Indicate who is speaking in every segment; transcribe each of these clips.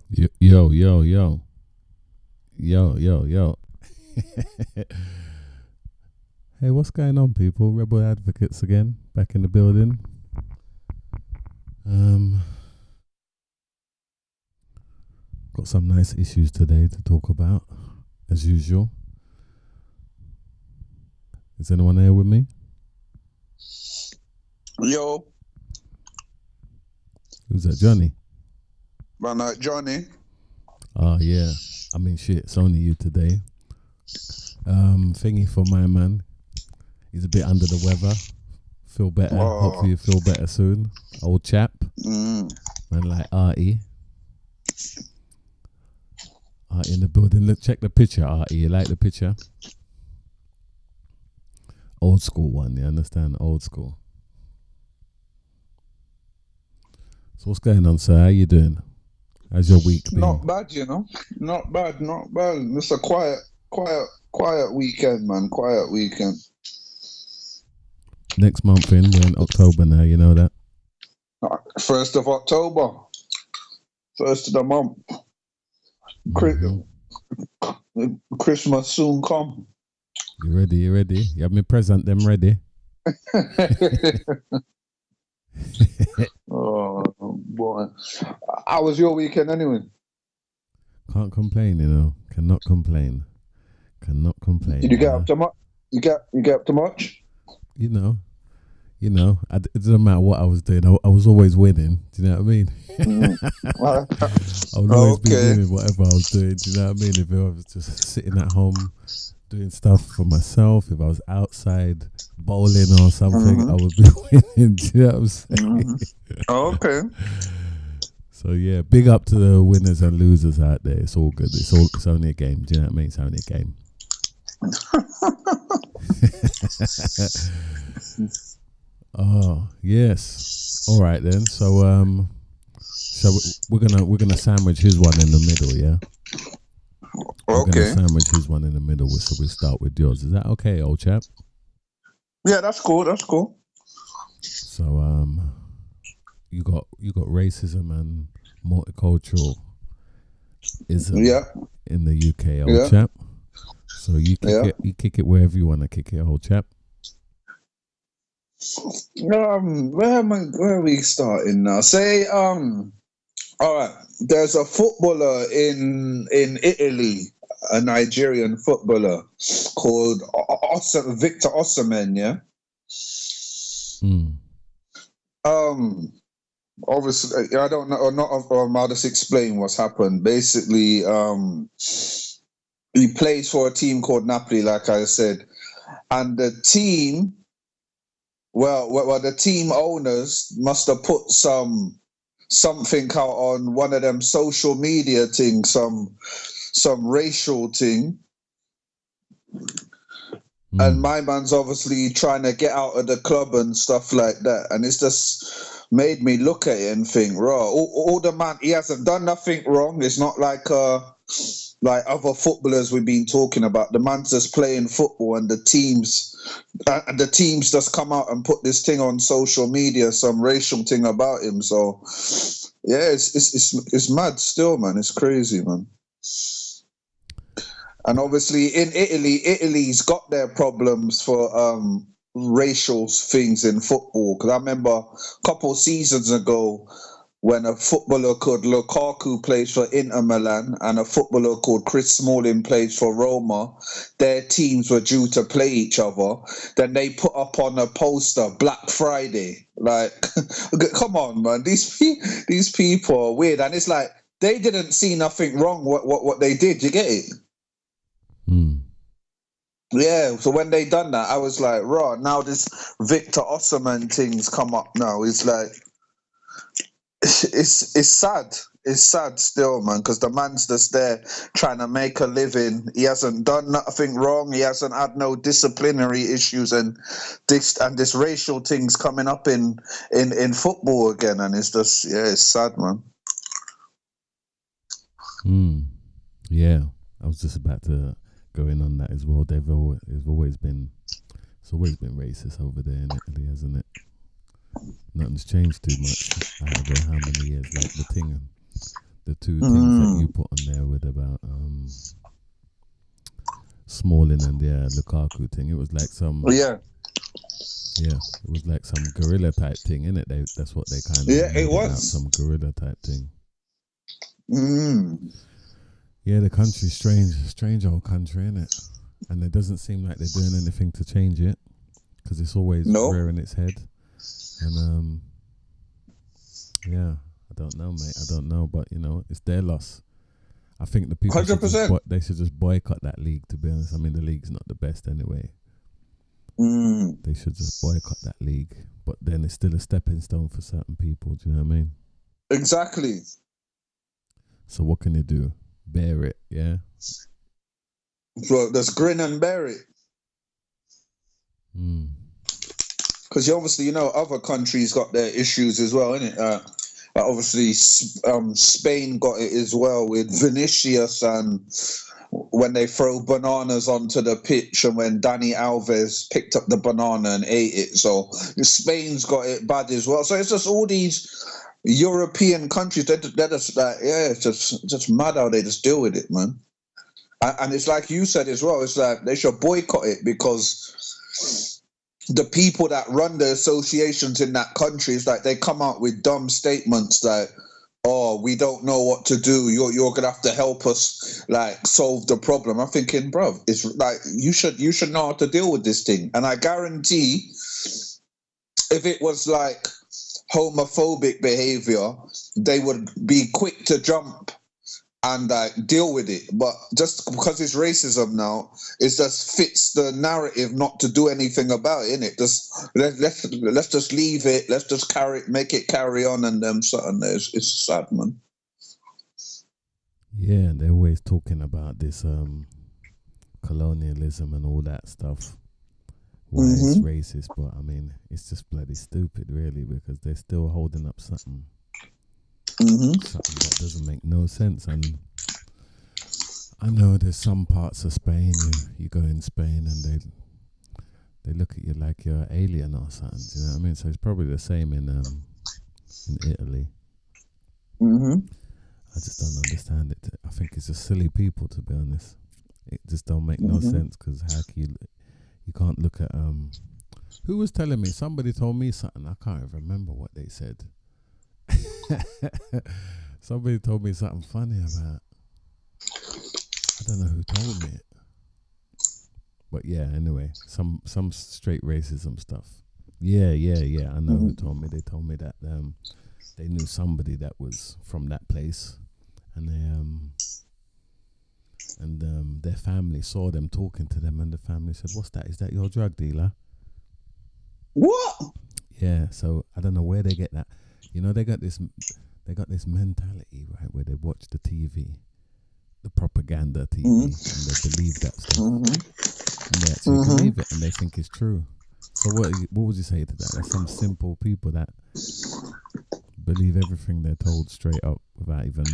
Speaker 1: Yo, yo, yo, yo, yo, yo. Hey, what's going on, people? Rebel advocates again, back in the building. Um, got some nice issues today to talk about, as usual. Is anyone here with me?
Speaker 2: Yo,
Speaker 1: Who's that, Johnny?
Speaker 2: man, Johnny.
Speaker 1: Oh yeah. I mean, shit. It's only you today. Thingy for my man. He's a bit under the weather. Feel better. Hopefully, you feel better soon. Old chap. Man like Artie. Artie in the building. Look, check the picture, Artie. You like the picture? Old school one, you understand? Old school. So what's going on, sir? How you doing? How's your week been?
Speaker 2: Not bad, Not bad, not bad. It's a quiet weekend, man. Quiet weekend.
Speaker 1: Next month we're in October now, you know that?
Speaker 2: 1st of October. 1st of the month. Christmas soon come.
Speaker 1: You ready? You have me present them ready?
Speaker 2: Oh, boy. How was your weekend anyway?
Speaker 1: Can't complain, Cannot complain.
Speaker 2: Did you get up to much? You get up to much?
Speaker 1: It doesn't matter what I was doing. I was always winning. Do you know what I mean? I would always be winning whatever I was doing. Do you know what I mean? If I was just sitting at home doing stuff for myself, if I was outside bowling or something, I would be winning. Do you know what I'm saying?
Speaker 2: Okay.
Speaker 1: So yeah, big up to the winners and losers out there. It's all good. It's only a game. Do you know what I mean? It's only a game. Oh yes. All right then. So we're gonna sandwich his one in the middle, yeah. We're gonna sandwich his one in the middle. So we start with yours. Is that okay, old chap?
Speaker 2: Yeah, that's cool.
Speaker 1: So you got racism and multiculturalism in the UK, old chap. So you kick it wherever you want to kick it, old chap.
Speaker 2: Where are we starting now? Say, all right. There's a footballer in Italy, a Nigerian footballer called Victor Osimhen. Yeah. Obviously, I don't know, I'll just explain what's happened. Basically, he plays for a team called Napoli, like I said, and the team. Well, the team owners must have put something out on one of them social media things, some racial thing. And my man's obviously trying to get out of the club and stuff like that. And it's just made me look at it and think, raw, all the man, he hasn't done nothing wrong. It's not like other footballers we've been talking about. The man's just playing football, and the teams just come out and put this thing on social media, some racial thing about him. So yeah, it's mad still, man. It's crazy, man. And obviously in Italy's got their problems for racial things in football. Because I remember a couple of seasons ago, when a footballer called Lukaku plays for Inter Milan and a footballer called Chris Smalling plays for Roma, their teams were due to play each other. Then they put up on a poster, Black Friday. Like, come on, man. These people are weird. And it's like, they didn't see nothing wrong what they did. You get it? Yeah, so when they done that, I was like, raw, now this Victor Osimhen thing's come up now. It's like, it's sad. It's sad still, man, because the man's just there trying to make a living. He hasn't done nothing wrong. He hasn't had no disciplinary issues, and this racial thing's coming up in football again, and it's just it's sad, man.
Speaker 1: Yeah, I was just about to go in on that as well. It's always been racist over there in Italy, hasn't it? Nothing's changed too much. I don't know how many years. Like the two things that you put on there with about Smalling and the Lukaku thing. It was like some it was like some guerrilla type thing, innit? That's what they kind of
Speaker 2: it was
Speaker 1: out, some guerrilla type thing.
Speaker 2: Mm.
Speaker 1: Yeah, the country's strange old country, innit? And it doesn't seem like they're doing anything to change it because it's always rearing its head. And yeah, I don't know, mate. I don't know, but it's their loss. I think the people
Speaker 2: 100%.
Speaker 1: They should just boycott that league. To be honest, I mean the league's not the best anyway. They should just boycott that league, but then it's still a stepping stone for certain people. Do you know what I mean?
Speaker 2: Exactly.
Speaker 1: So what can you do? Bear it, yeah.
Speaker 2: So just grin and bear it. Because obviously, other countries got their issues as well, innit? Obviously, Spain got it as well with Vinicius, and when they throw bananas onto the pitch, and when Dani Alves picked up the banana and ate it. So Spain's got it bad as well. So it's just all these European countries. They're just like, it's just mad how they just deal with it, man. And it's like you said as well. It's like they should boycott it because the people that run the associations in that country, is like they come out with dumb statements like, "Oh, we don't know what to do. You're gonna have to help us like solve the problem." I'm thinking, bro, it's like you should know how to deal with this thing. And I guarantee, if it was like homophobic behavior, they would be quick to jump and deal with it. But just because it's racism now, it just fits the narrative not to do anything about it, innit? Let's just leave it. Let's just make it carry on, and something. It's sad, man.
Speaker 1: Yeah, and they're always talking about this colonialism and all that stuff. Why it's racist, but I mean, it's just bloody stupid, really, because they're still holding up something. Something that doesn't make no sense. And I know there's some parts of Spain, you go in Spain and they look at you like you're an alien or something. Do you know what I mean? So it's probably the same in Italy. I just don't understand it. I think it's just silly people, to be honest. It just don't make no sense, because how can you can't look at who was telling me? Somebody told me something. I can't even remember what they said. Somebody told me something funny about, I don't know who told me it, but yeah, anyway, some straight racism stuff. Yeah, I know who told me. They told me that they knew somebody that was from that place, and their family saw them talking to them, and the family said, "What's that? Is that your drug dealer?"
Speaker 2: What?
Speaker 1: Yeah, so I don't know where they get that. They got this mentality, right, where they watch the TV, the propaganda TV, and they believe that stuff, and they actually believe it, and they think it's true. So what would you say to that? There's some simple people that believe everything they're told straight up without even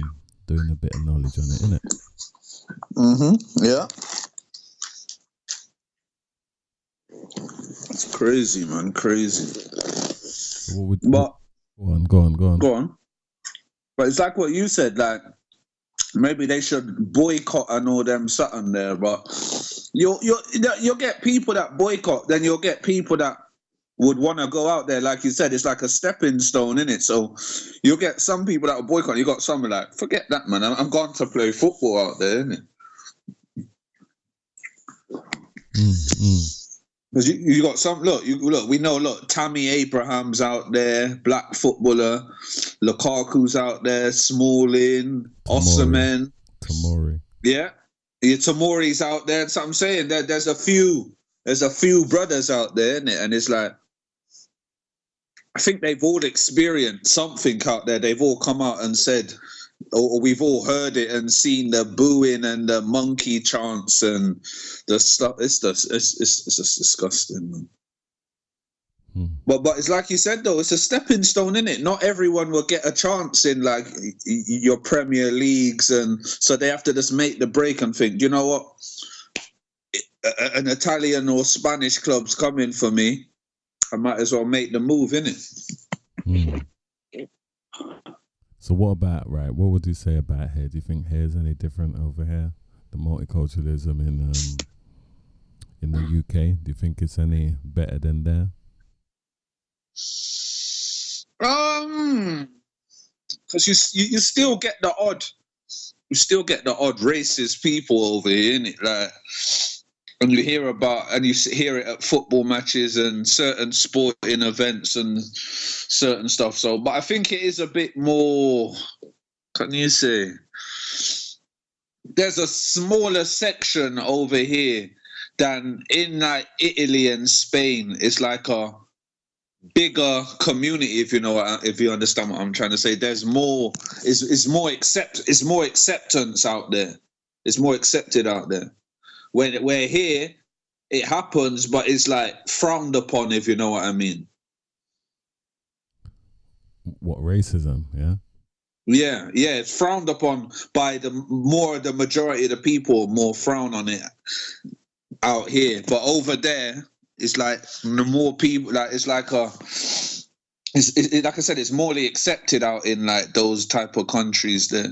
Speaker 1: doing a bit of knowledge on it, innit?
Speaker 2: Yeah. It's crazy, man. Crazy.
Speaker 1: So Go on.
Speaker 2: But it's like what you said, like maybe they should boycott and all them something there. But you'll get people that boycott, then you'll get people that would want to go out there. Like you said, it's like a stepping stone, innit? So you'll get some people that will boycott. You got some like, forget that, man. I'm going to play football out there, innit? Because you got some, look, we know, Tammy Abraham's out there, black footballer, Lukaku's out there, Smalling, Osimhen.
Speaker 1: Tomori.
Speaker 2: Yeah, Tomori's out there. That's what I'm saying. There's a few brothers out there, innit? And it's like, I think they've all experienced something out there. They've all come out and said, or we've all heard it and seen the booing and the monkey chants and the stuff. It's just disgusting, man. But it's like you said, though, it's a stepping stone, innit? Not everyone will get a chance in like your Premier Leagues, and so they have to just make the break and think, you know what, an Italian or Spanish club's coming for me. I might as well make the move, innit?
Speaker 1: So what about, right, what would you say about here? Do you think here's any different over here? The multiculturalism in the UK, do you think it's any better than there?
Speaker 2: Because you still get the odd racist people over here, innit? Like, and you hear it at football matches and certain sporting events and certain stuff. So, but I think it is a bit more. Can you say? There's a smaller section over here than in like Italy and Spain. It's like a bigger community, if you understand what I'm trying to say. There's more. It's more acceptance out there. It's more accepted out there. Where here it happens, but it's like frowned upon, if you know what I mean.
Speaker 1: What, racism? Yeah.
Speaker 2: Yeah, it's frowned upon by the majority of the people, more frown on it out here. But over there, it's like the more people, like it's like like I said, it's morely accepted out in like those type of countries there.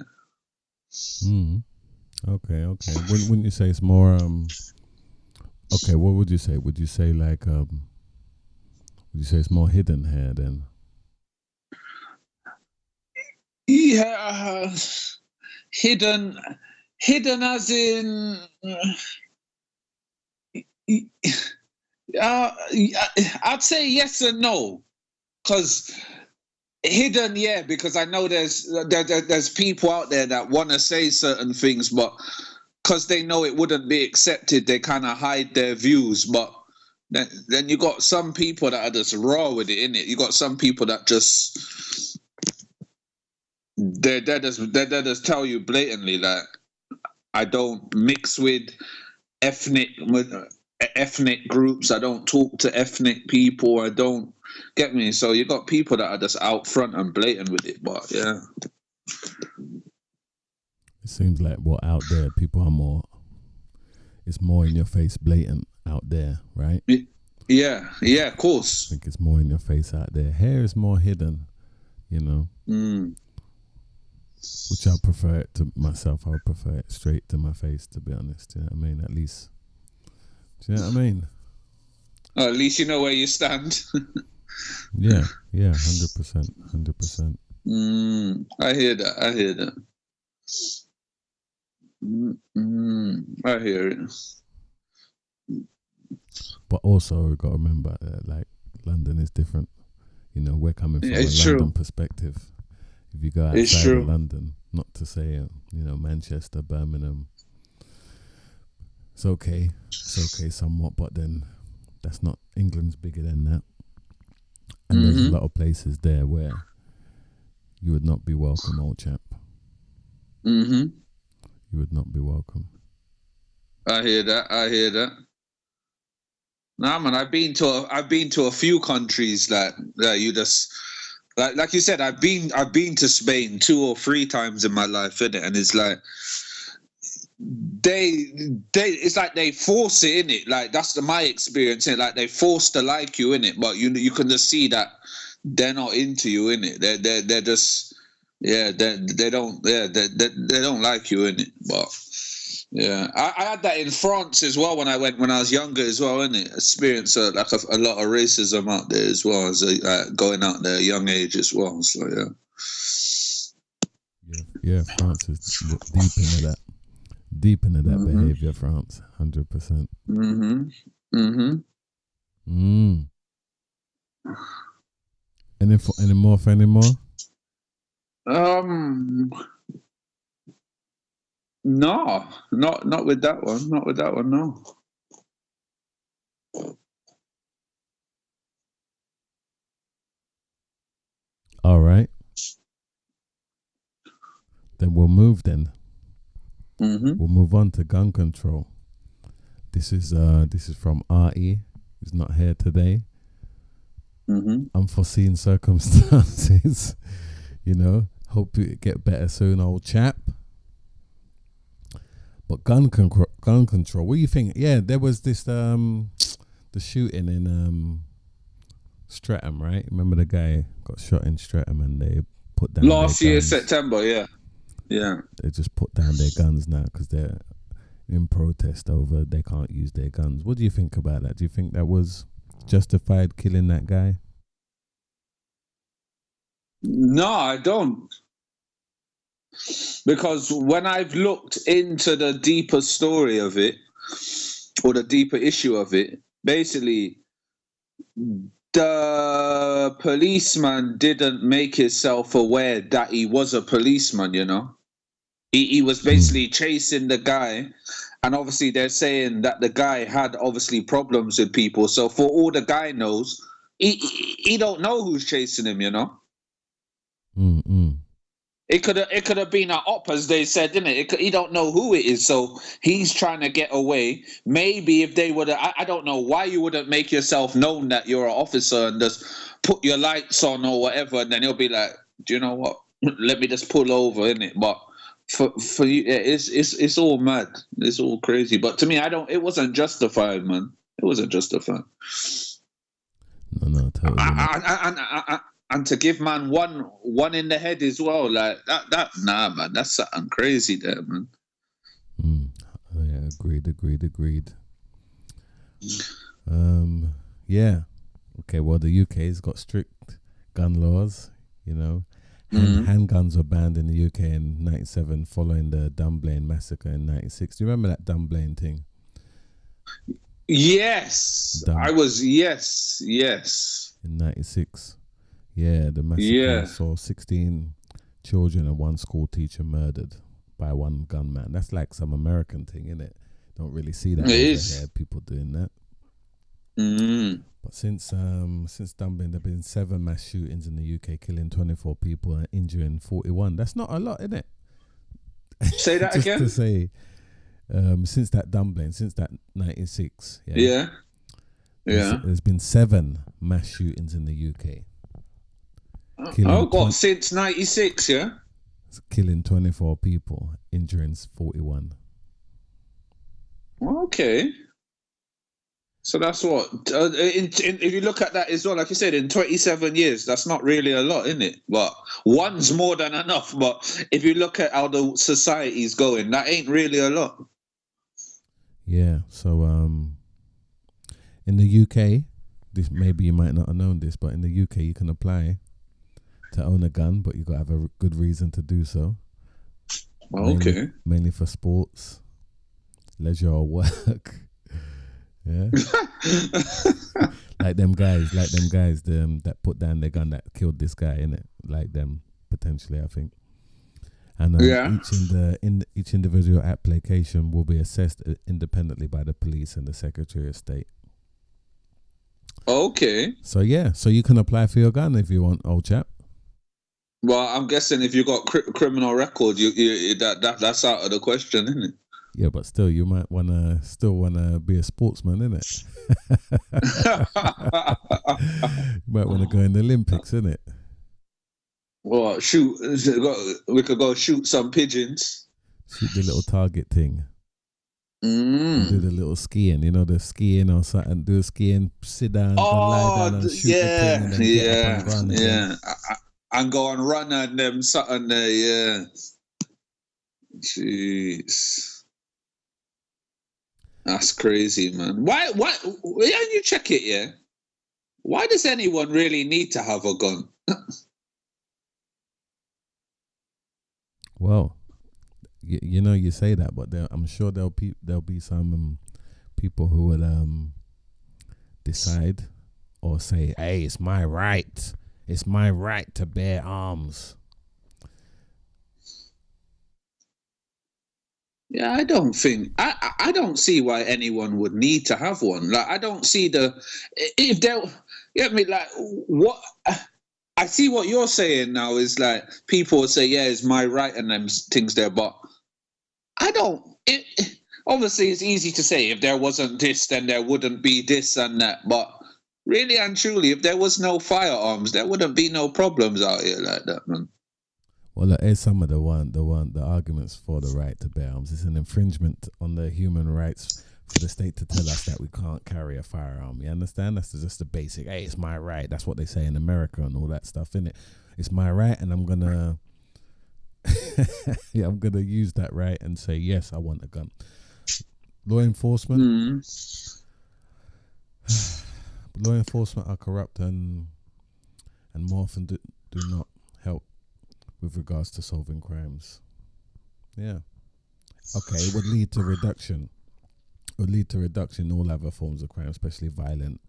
Speaker 1: Okay. Wouldn't you say it's more? Okay, what would you say? Would you say like would you say it's more hidden here then?
Speaker 2: Yeah, hidden as in. I'd say yes and no, because hidden, yeah, because I know there's people out there that want to say certain things, but because they know it wouldn't be accepted, they kind of hide their views. But then you got some people that are just raw with it, innit? You got some people that just they just tell you blatantly, like, I don't mix with ethnic groups. I don't talk to ethnic people. I don't get me. So you got people that are just out front and blatant with it. But yeah,
Speaker 1: it seems like out there people are more. It's more in your face, blatant out there, right?
Speaker 2: Yeah, of course.
Speaker 1: I think it's more in your face out there. Hair is more hidden, you know. Which I prefer it to myself. I would prefer it straight to my face, to be honest. You know what I mean? At least. Do you know what I mean?
Speaker 2: Oh, at least you know where you stand.
Speaker 1: Yeah, 100%.
Speaker 2: I hear that. I hear it.
Speaker 1: But also, we've got to remember that, like, London is different. You know, we're coming from a London perspective. If you go outside of London, not to say, Manchester, Birmingham, it's okay somewhat, but then that's not, England's bigger than that. And there's a lot of places there where you would not be welcome, old chap. You would not be welcome.
Speaker 2: I hear that. Nah, man, I've been to a few countries that you just like you said. I've been to Spain 2 or 3 times in my life, innit? And it's like it's like they force it, innit? Like that's my experience, innit? Like they force to like you, innit? But you can just see that they're not into you, innit? They're just they don't like you, innit? But yeah, I had that in France as well when I was younger as well, innit? Experienced a lot of racism out there as well, as going out there at a young age as well. So
Speaker 1: yeah, France is deep into that behavior. France, 100%. Any more?
Speaker 2: No, not with that one. Not with that one. No.
Speaker 1: All right. Then we'll move. We'll move on to gun control. This is from RE, who's not here today. Unforeseen circumstances. Hope you get better soon, old chap. But gun control. What do you think? Yeah, there was this the shooting in Streatham, right? Remember the guy got shot in Streatham, and they put down
Speaker 2: last
Speaker 1: their
Speaker 2: year
Speaker 1: guns.
Speaker 2: September. Yeah.
Speaker 1: They just put down their guns now because they're in protest over they can't use their guns. What do you think about that? Do you think that was justified, killing that guy?
Speaker 2: No, I don't. Because when I've looked into the deeper story of it, or the deeper issue of it, basically, the policeman didn't make himself aware that he was a policeman, you know? He was basically chasing the guy, and obviously they're saying that the guy had obviously problems with people. So for all the guy knows, he don't know who's chasing him, you know? It could have been an op, as they said, didn't it? He don't know who it is, so he's trying to get away. Maybe if they would, I don't know why you wouldn't make yourself known that you're an officer and just put your lights on or whatever, and then he'll be like, do you know what? Let me just pull over, innit? But for you, it's all mad. It's all crazy. But to me, it wasn't justified, man. It wasn't justified.
Speaker 1: No, totally.
Speaker 2: And to give man one in the head as well, like that nah, man, that's something crazy there, man.
Speaker 1: Oh, yeah, agreed. Yeah. Okay, well, the UK's got strict gun laws, you know. Handguns were banned in the UK in 97 following the Dunblane massacre in 96. Do you remember that Dunblane thing?
Speaker 2: Yes. Yes.
Speaker 1: In 96. Yeah, the massacre saw 16 children and one school teacher murdered by one gunman. That's like some American thing, isn't it? Don't really see that. It is. People doing that. But since Dunblane, there have been 7 mass shootings in the UK, killing 24 people and injuring 41. That's not a lot, isn't it?
Speaker 2: Say that
Speaker 1: Just
Speaker 2: again?
Speaker 1: to say, since that Dunblane, since that 96.
Speaker 2: Yeah.
Speaker 1: There's been 7 mass shootings in the UK.
Speaker 2: Since 96, yeah?
Speaker 1: Killing 24 people, injuring 41.
Speaker 2: Okay. So that's what, if you look at that as well, like you said, in 27 years, that's not really a lot, isn't it? But one's more than enough. But if you look at how the society's going, that ain't really a lot.
Speaker 1: Yeah. So in the UK, this maybe you might not have known this, but in the UK you can apply to own a gun, but you got to have a good reason to do so.
Speaker 2: Okay.
Speaker 1: Mainly for sports, leisure, or work. Yeah. like them guys that put down their gun that killed this guy, innit? Like them potentially, I think. And each individual application will be assessed independently by the police and the Secretary of State.
Speaker 2: Okay.
Speaker 1: So you can apply for your gun if you want, old chap.
Speaker 2: Well, I'm guessing if you got criminal record, that's out of the question, isn't it?
Speaker 1: Yeah, but still, you might wanna be a sportsman, innit? You might want to go in the Olympics, innit?
Speaker 2: Well, shoot, we could go shoot some pigeons.
Speaker 1: Shoot the little target thing. Do the little skiing, you know, the skiing or something. Do skiing, sit down, lie down and shoot the thing, and then get up and run again.
Speaker 2: And go and run at them something there, yeah. Jeez. That's crazy, man. Why when you check it, yeah? Why does anyone really need to have a gun?
Speaker 1: Well, you know, you say that, but I'm sure there'll be some people who would decide or say, hey, it's my right to bear arms.
Speaker 2: Yeah, I don't think I don't see why anyone would need to have one. Like, I don't see if they'll get me, like, what I see what you're saying now is like people would say, yeah, it's my right and them things there, but I don't. Obviously, it's easy to say if there wasn't this, then there wouldn't be this and that. But really and truly, if there was no firearms, there wouldn't be no problems out here like that, man.
Speaker 1: Well, here's some of the arguments for the right to bear arms. It's an infringement on the human rights for the state to tell us that we can't carry a firearm. You understand? That's just the basic. Hey, it's my right. That's what they say in America and all that stuff, innit? It's my right, and I'm gonna, I'm gonna use that right and say yes, I want a gun. Law enforcement, law enforcement are corrupt and more often do not help with regards to solving crimes. Yeah. Okay, it would lead to reduction. It would lead to reduction in all other forms of crime, especially violent.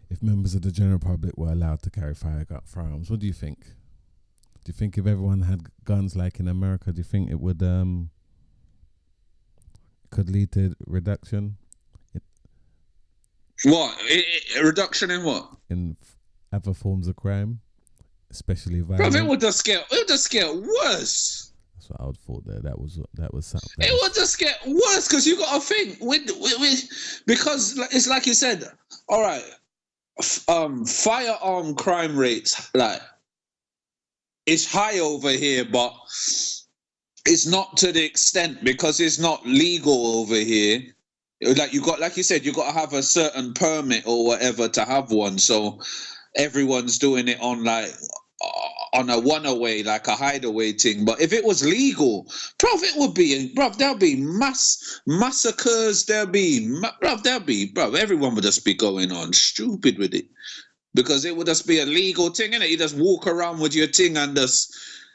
Speaker 1: If members of the general public were allowed to carry firearms, what do you think? Do you think if everyone had guns like in America, do you think it would could lead to reduction?
Speaker 2: What? A reduction in what?
Speaker 1: In other forms of crime, especially violent.
Speaker 2: Bro, it would just get worse.
Speaker 1: That's what I would thought there. That was something.
Speaker 2: It would just get worse because you got to think because it's like you said. All right, firearm crime rates like it's high over here, but it's not to the extent because it's not legal over here. Like you said, you got to have a certain permit or whatever to have one. So everyone's doing it on on a one-away, like a hideaway thing. But if it was legal, there'll be massacres. Everyone would just be going on stupid with it because it would just be a legal thing, innit? You just walk around with your thing and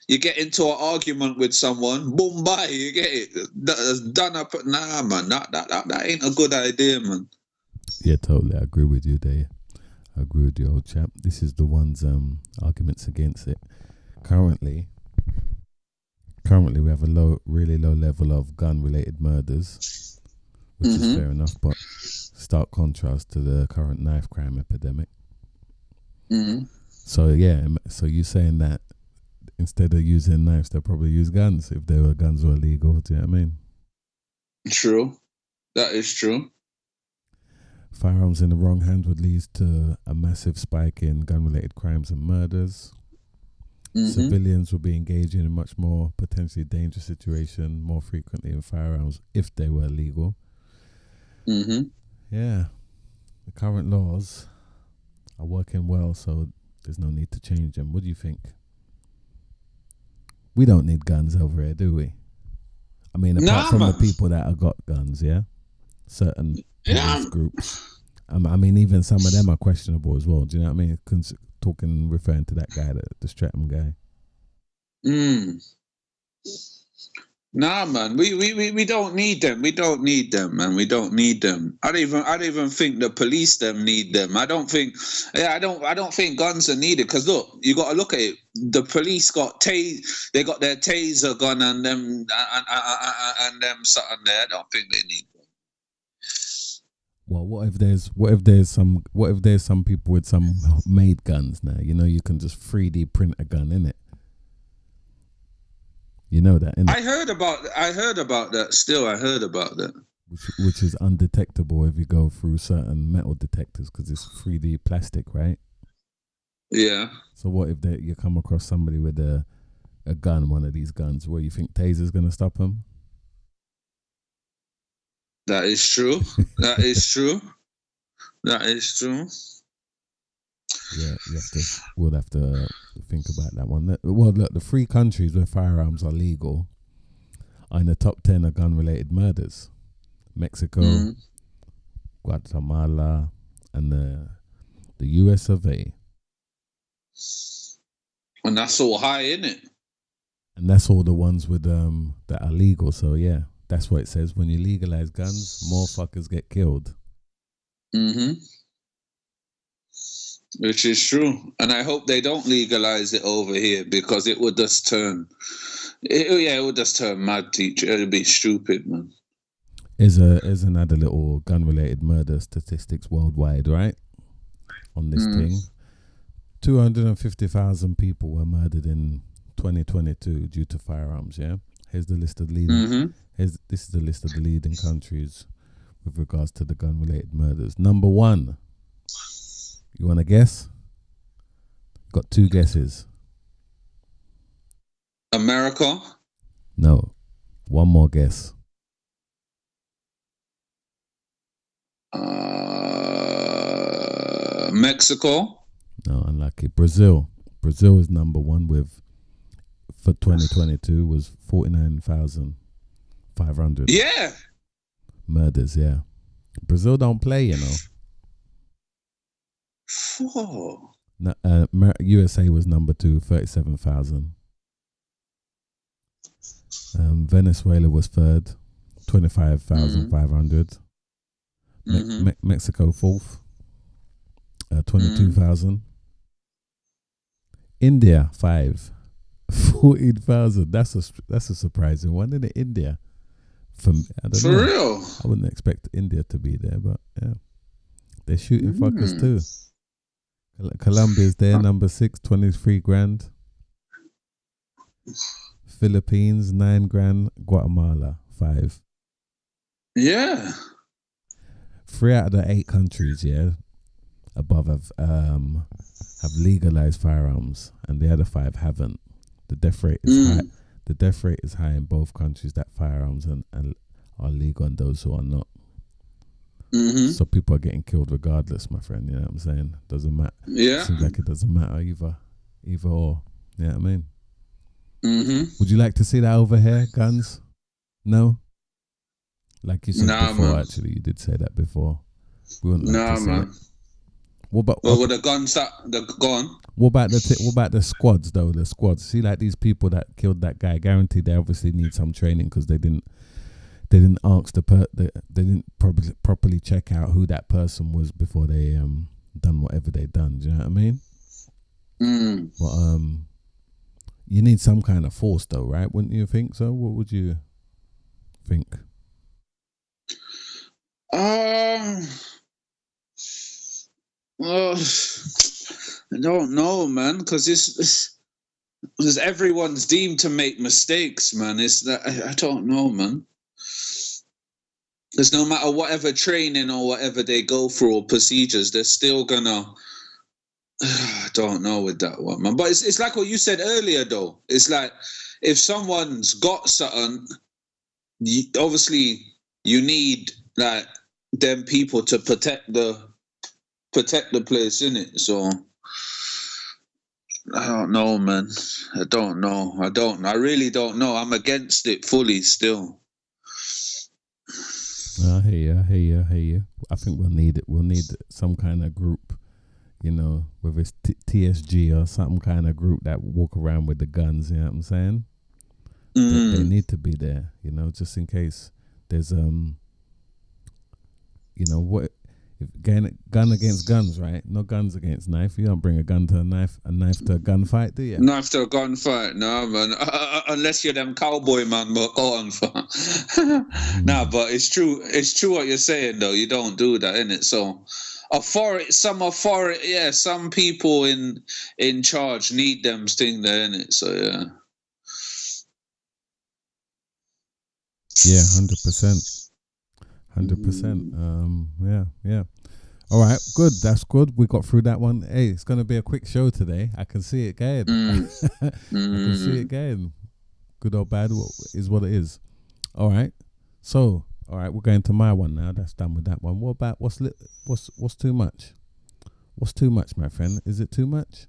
Speaker 2: you get into an argument with someone, boom, bye, you get it. That's done up. Nah, man, that ain't a good idea, man.
Speaker 1: Yeah, totally. I agree with you there. I agree with you, old chap. This is the one's arguments against it. Currently, we have a really low level of gun-related murders, which is fair enough, but stark contrast to the current knife crime epidemic. So you're saying that instead of using knives, they'll probably use guns if guns were illegal. Do you know what I mean? True.
Speaker 2: That is true.
Speaker 1: Firearms in the wrong hand would lead to a massive spike in gun-related crimes and murders. Civilians will be engaging in much more potentially dangerous situation more frequently in firearms if they were legal. Yeah. The current laws are working well, so there's no need to change them. What do you think? We don't need guns over here, do we? I mean, apart from the people that have got guns, yeah? Certain police groups. I mean, even some of them are questionable as well. Do you know what I mean? Referring to that guy, the Streatham guy.
Speaker 2: Nah, man, we don't need them. We don't need them, man. We don't need them. I don't even think the police need them. I don't think guns are needed because look, you got to look at it. The police they got their taser gun and them something there. I don't think they need them.
Speaker 1: Well, what if there's some people with some made guns now? You know, you can just 3D print a gun, innit? You know that, innit?
Speaker 2: I heard about that. Still, I heard about that.
Speaker 1: Which is undetectable if you go through certain metal detectors because it's 3D plastic, right?
Speaker 2: Yeah.
Speaker 1: So what if you come across somebody with a gun, one of these guns? What, you think taser's gonna stop them?
Speaker 2: That is true. That is true. That is true.
Speaker 1: Yeah, we'll have to think about that one. Well, look, the 3 countries where firearms are legal are in the top 10 of gun-related murders: Mexico, Guatemala, and the US of A.
Speaker 2: And that's all high, isn't it?
Speaker 1: And that's all the ones with that are legal. So yeah, that's what it says. When you legalize guns, more fuckers get killed.
Speaker 2: Which is true, and I hope they don't legalize it over here because it would just turn. It would just turn mad, teacher. It'd be stupid, man.
Speaker 1: Here's another little gun-related murder statistics worldwide, right? On this thing, 250,000 people were murdered in 2022 due to firearms. Yeah, here's the list of leading. This is the list of the leading countries with regards to the gun-related murders. Number 1. You want to guess? Got 2 guesses.
Speaker 2: America?
Speaker 1: No. One more guess.
Speaker 2: Mexico.
Speaker 1: No, unlucky. Brazil is number one for 2022 was 49,500.
Speaker 2: Yeah.
Speaker 1: Murders, yeah. Brazil don't play, you know. No, USA was number 2, 37,000. Venezuela was third, 25,500. Mexico fourth, 22,000. India 5, 14,000. That's a surprising one, isn't it? India. I don't know.
Speaker 2: Real?
Speaker 1: I wouldn't expect India to be there, but yeah, they're shooting fuckers too. Colombia's there, number 6, 23 grand. Philippines 9 grand. Guatemala 5.
Speaker 2: Yeah.
Speaker 1: 3 out of the 8 countries, above have legalized firearms, and the other 5 haven't. The death rate is high. The death rate is high in both countries that firearms and are legal, and those who are not. So people are getting killed regardless, my friend. You know what I'm saying? Doesn't matter.
Speaker 2: Yeah.
Speaker 1: Seems like it doesn't matter either or. You know what I mean? Would you like to see that over here? Guns? No. Like you said before, man. Actually, you did say that before. We wouldn't like to see
Speaker 2: man.
Speaker 1: It. What about?
Speaker 2: With the guns that they're gone.
Speaker 1: What about the squads though? The squads. See, like these people that killed that guy. Guaranteed, they obviously need some training because they didn't ask they didn't properly check out who that person was before they done whatever they done. Do you know what I mean? But you need some kind of force though, right? Wouldn't you think so? What would you think?
Speaker 2: Well, I don't know, man, because everyone's deemed to make mistakes, man. It's that I don't know, man. Because no matter whatever training or whatever they go through or procedures, they're still gonna. I don't know with that one, man. But it's like what you said earlier, though. It's like if someone's got something, obviously you need like them people to protect the place, innit? So I don't know, man. I don't know. I really don't know. I'm against it fully still.
Speaker 1: I hear you. I think we'll need it. We'll need some kind of group, you know, whether it's TSG or some kind of group that walk around with the guns. You know what I'm saying? They need to be there, you know, just in case there's you know what. Gun against guns, right? No guns against knife. You don't bring a gun to a knife to a gunfight, do you?
Speaker 2: Knife to a gunfight, no, man. Unless you're them cowboy man, but go on for. Nah, but it's true. It's true what you're saying, though. You don't do that, innit? So, some people in charge need them thing there, innit? So yeah.
Speaker 1: Yeah, 100%. 100%. Yeah. All right, good. That's good. We got through that one. Hey, it's going to be a quick show today. I can see it going. I can see it going. Good or bad is what it is. All right. So, we're going to my one now. That's done with that one. What about what's too much? What's too much, my friend? Is it too much?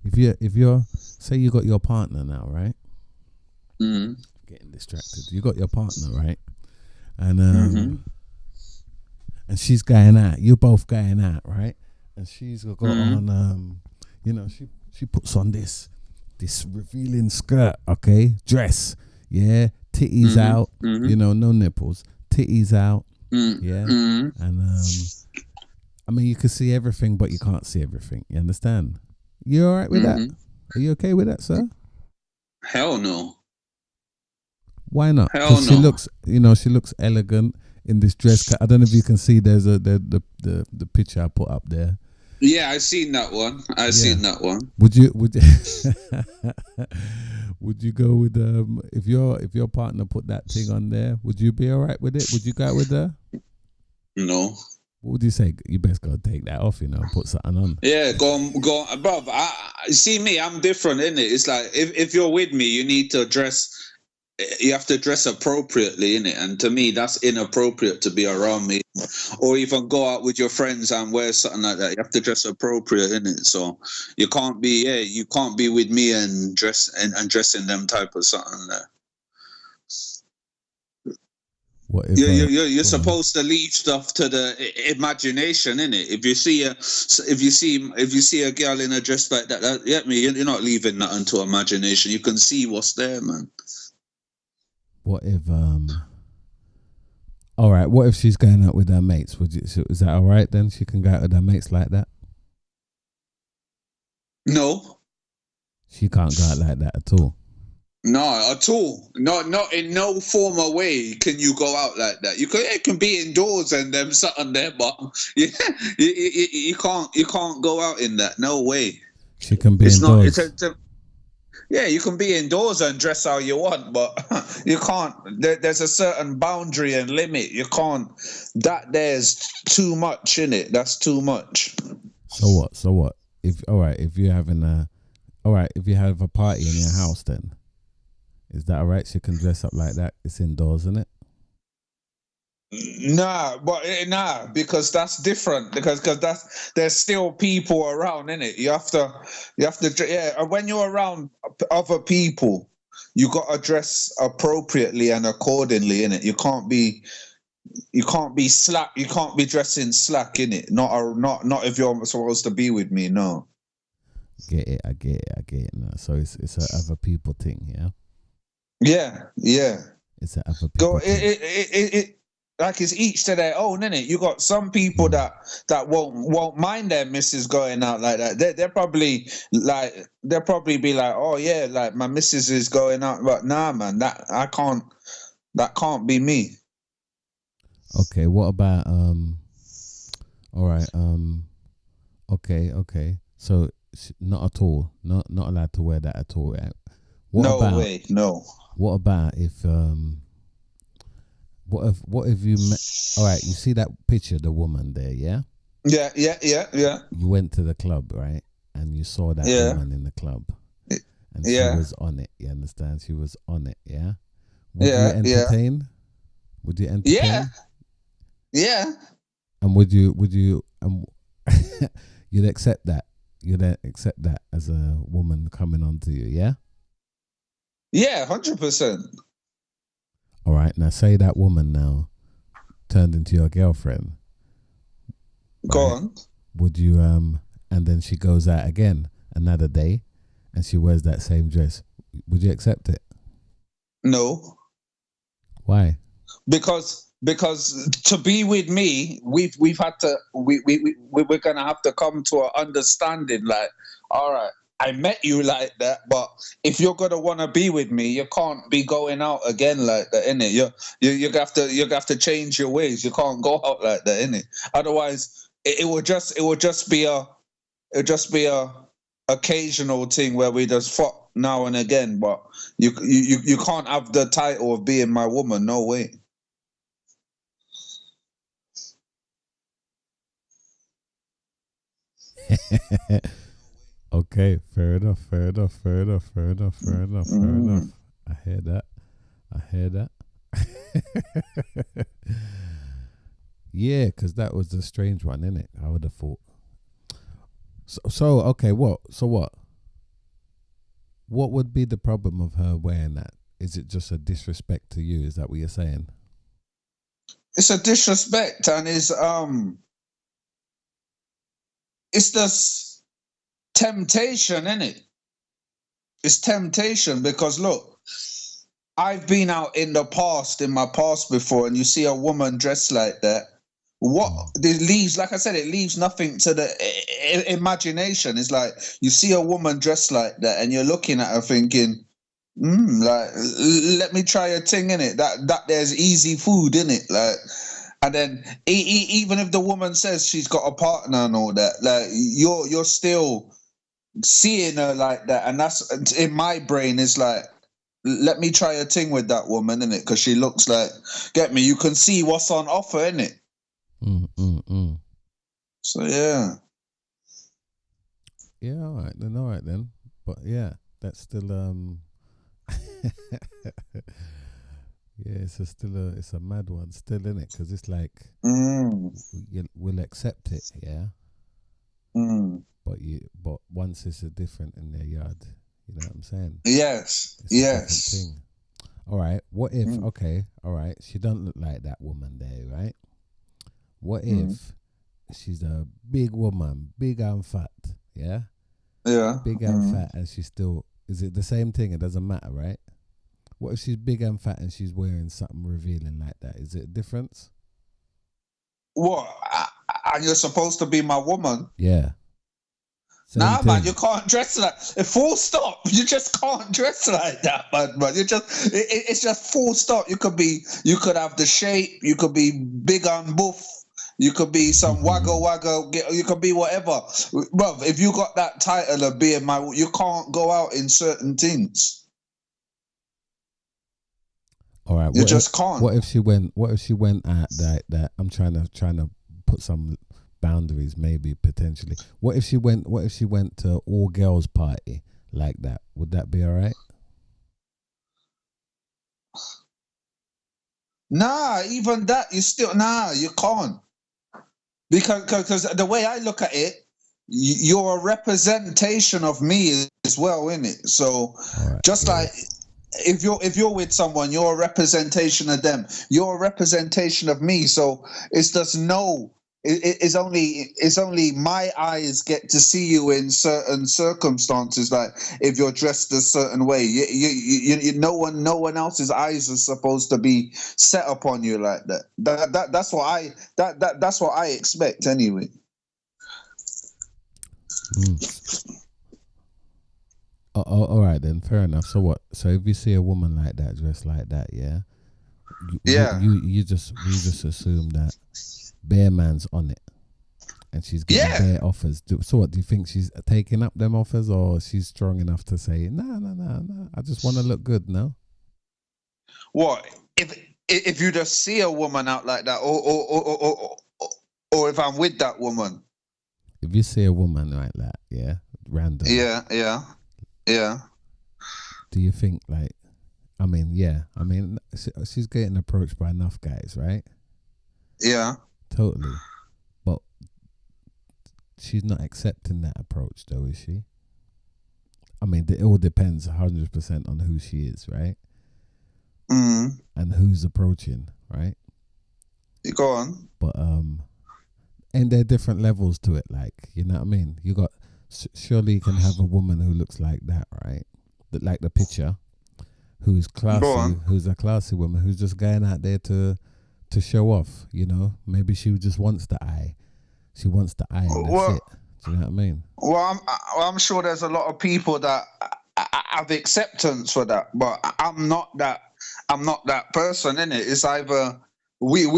Speaker 1: If you're say you got your partner now, right? Getting distracted. You got your partner, right? And and she's going out. You're both going out, right? And she's got on, you know, she puts on this revealing skirt, okay, dress, yeah, titties out, you know, no nipples, titties out, yeah, and I mean, you can see everything, but you can't see everything. You understand? You all right with that? Are you okay with that, sir?
Speaker 2: Hell no.
Speaker 1: Why not?
Speaker 2: Hell no.
Speaker 1: She looks, you know, she looks elegant in this dress. I don't know if you can see. There's the picture I put up there.
Speaker 2: Yeah, I've seen that one. Seen that one.
Speaker 1: Would you would you go with if your partner put that thing on there? Would you be all right with it? Would you go out with her?
Speaker 2: No.
Speaker 1: What would you say? You best go take that off, you know, put something on.
Speaker 2: Yeah, go on, bruv. See me, I'm different, innit? It's like if you're with me, you need to dress you have to dress appropriately, innit? And to me, that's inappropriate to be around me, or even go out with your friends and wear something like that. You have to dress appropriate, innit? So you can't be with me and dressing them type of something there.
Speaker 1: What if
Speaker 2: you're supposed to leave stuff to the imagination, innit? If you see a girl in a dress like that, you're not leaving that unto imagination. You can see what's there, man.
Speaker 1: What if all right, what if she's going out with her mates? Is that all right then? She can go out with her mates like that?
Speaker 2: No.
Speaker 1: She can't go out like that at all.
Speaker 2: No, at all. Not in no form or way can you go out like that. It can be indoors and them something there, but you can't go out in that. No way.
Speaker 1: She can be indoors.
Speaker 2: You can be indoors and dress how you want, but you can't. There's a certain boundary and limit. You can't. There's too much in it. That's too much.
Speaker 1: So what? If you have a party in your house, then is that all right? She can dress up like that. It's indoors, isn't it?
Speaker 2: Nah, because that's different. Because there's still people around, innit? You have to. When you're around other people, you got to dress appropriately and accordingly, innit? You can't be slack. You can't be dressing slack, innit? Not if you're supposed to be with me. No.
Speaker 1: I get it now. So it's a other people thing, yeah.
Speaker 2: Yeah.
Speaker 1: It's a other people thing.
Speaker 2: Like it's each to their own, innit? You got some people that won't mind their missus going out like that. They'll probably be like, oh yeah, like my missus is going out, but nah, man, that can't be me.
Speaker 1: Okay, what about all right, okay. So not at all, not allowed to wear that at all. Right?
Speaker 2: No way.
Speaker 1: What about if What if you met? All right, you see that picture, the woman there, yeah?
Speaker 2: Yeah.
Speaker 1: You went to the club, right? And you saw that woman in the club, and she was on it. You understand? She was on it, yeah. Would you entertain?
Speaker 2: Yeah.
Speaker 1: Would you entertain?
Speaker 2: Yeah.
Speaker 1: And would you you'd accept that? You'd accept that as a woman coming on to you, yeah?
Speaker 2: Yeah, 100%.
Speaker 1: All right, now say that woman now turned into your girlfriend.
Speaker 2: Go on.
Speaker 1: Would you and then she goes out again another day and she wears that same dress. Would you accept it?
Speaker 2: No.
Speaker 1: Why?
Speaker 2: Because to be with me, we're gonna have to come to an understanding. Like, all right, I met you like that, but if you're gonna want to be with me, you can't be going out again like that, innit? You have to change your ways. You can't go out like that, innit? Otherwise, it would just be a occasional thing where we just fuck now and again. But you can't have the title of being my woman. No way.
Speaker 1: Okay, fair enough. I hear that. Yeah, because that was a strange one, innit? I would have thought. So okay, what? So what? What would be the problem of her wearing that? Is it just a disrespect to you? Is that what you're saying?
Speaker 2: It's a disrespect, and it's just temptation, innit? It's temptation because look, I've been out in my past before, and you see a woman dressed like that. What it leaves, like I said, it leaves nothing to the imagination. It's like you see a woman dressed like that, and you're looking at her thinking, like, let me try a thing in it. That there's easy food in it, like. And then even if the woman says she's got a partner and all that, like you're still seeing her like that, and that's in my brain. It's like, let me try a thing with that woman, innit? Because she looks like, get me. You can see what's on offer, innit? So yeah.
Speaker 1: Yeah, all right then. But yeah, that's still Yeah, it's a mad one still, in it, because it's like we'll accept it, yeah. But once it's a different in their yard, you know what I'm saying?
Speaker 2: Yes,
Speaker 1: It's a different
Speaker 2: yes.
Speaker 1: thing. All right, what if? Okay, all right, she don't look like that woman there, right? What if she's a big woman, big and fat, yeah?
Speaker 2: Yeah.
Speaker 1: Big and fat, and she's still. Is it the same thing? It doesn't matter, right? What if she's big and fat and she's wearing something revealing like that? Is it a difference?
Speaker 2: What? And you're supposed to be my woman?
Speaker 1: Yeah.
Speaker 2: Nah, man, you can't dress like. Full stop. You just can't dress like that, man. You just. It's just full stop. You could have the shape. You could be big and buff. You could be some waggle. You could be whatever, bruv. If you got that title of being my, you can't go out in certain things.
Speaker 1: All right,
Speaker 2: you just can't.
Speaker 1: What if she went at that? I'm trying to put some boundaries, maybe potentially. What if she went to all girls party like that? Would that be all right?
Speaker 2: Nah, even that you can't, because the way I look at it, you're a representation of me as well, innit? So just like. If you're with someone, you're a representation of them. You're a representation of me. So it's just it's only my eyes get to see you in certain circumstances. Like if you're dressed a certain way, you no one else's eyes are supposed to be set upon you like that. That's what I expect anyway.
Speaker 1: All right then, fair enough. So what? So if you see a woman like that, dressed like that, yeah, we just assume that Bear Man's on it, and she's getting bare offers. So what? Do you think she's taking up them offers, or she's strong enough to say, no, I just want to look good, no?
Speaker 2: What if you just see a woman out like that, or if I'm with that woman?
Speaker 1: If you see a woman like that, yeah, random,
Speaker 2: yeah.
Speaker 1: Do you think she's getting approached by enough guys, right?
Speaker 2: Yeah.
Speaker 1: Totally. But she's not accepting that approach though, is she? I mean, it all depends 100% on who she is, right? And who's approaching, right?
Speaker 2: You go on.
Speaker 1: But and there are different levels to it, like, you know what I mean? You got surely you can have a woman who looks like that, right? That, like the picture, who's classy, who's a classy woman, who's just going out there to show off, you know? Maybe she just wants the eye. She wants the eye, and that's it. Do you know what I mean?
Speaker 2: Well, I'm sure there's a lot of people that have acceptance for that, but I'm not that person, innit? It's either we're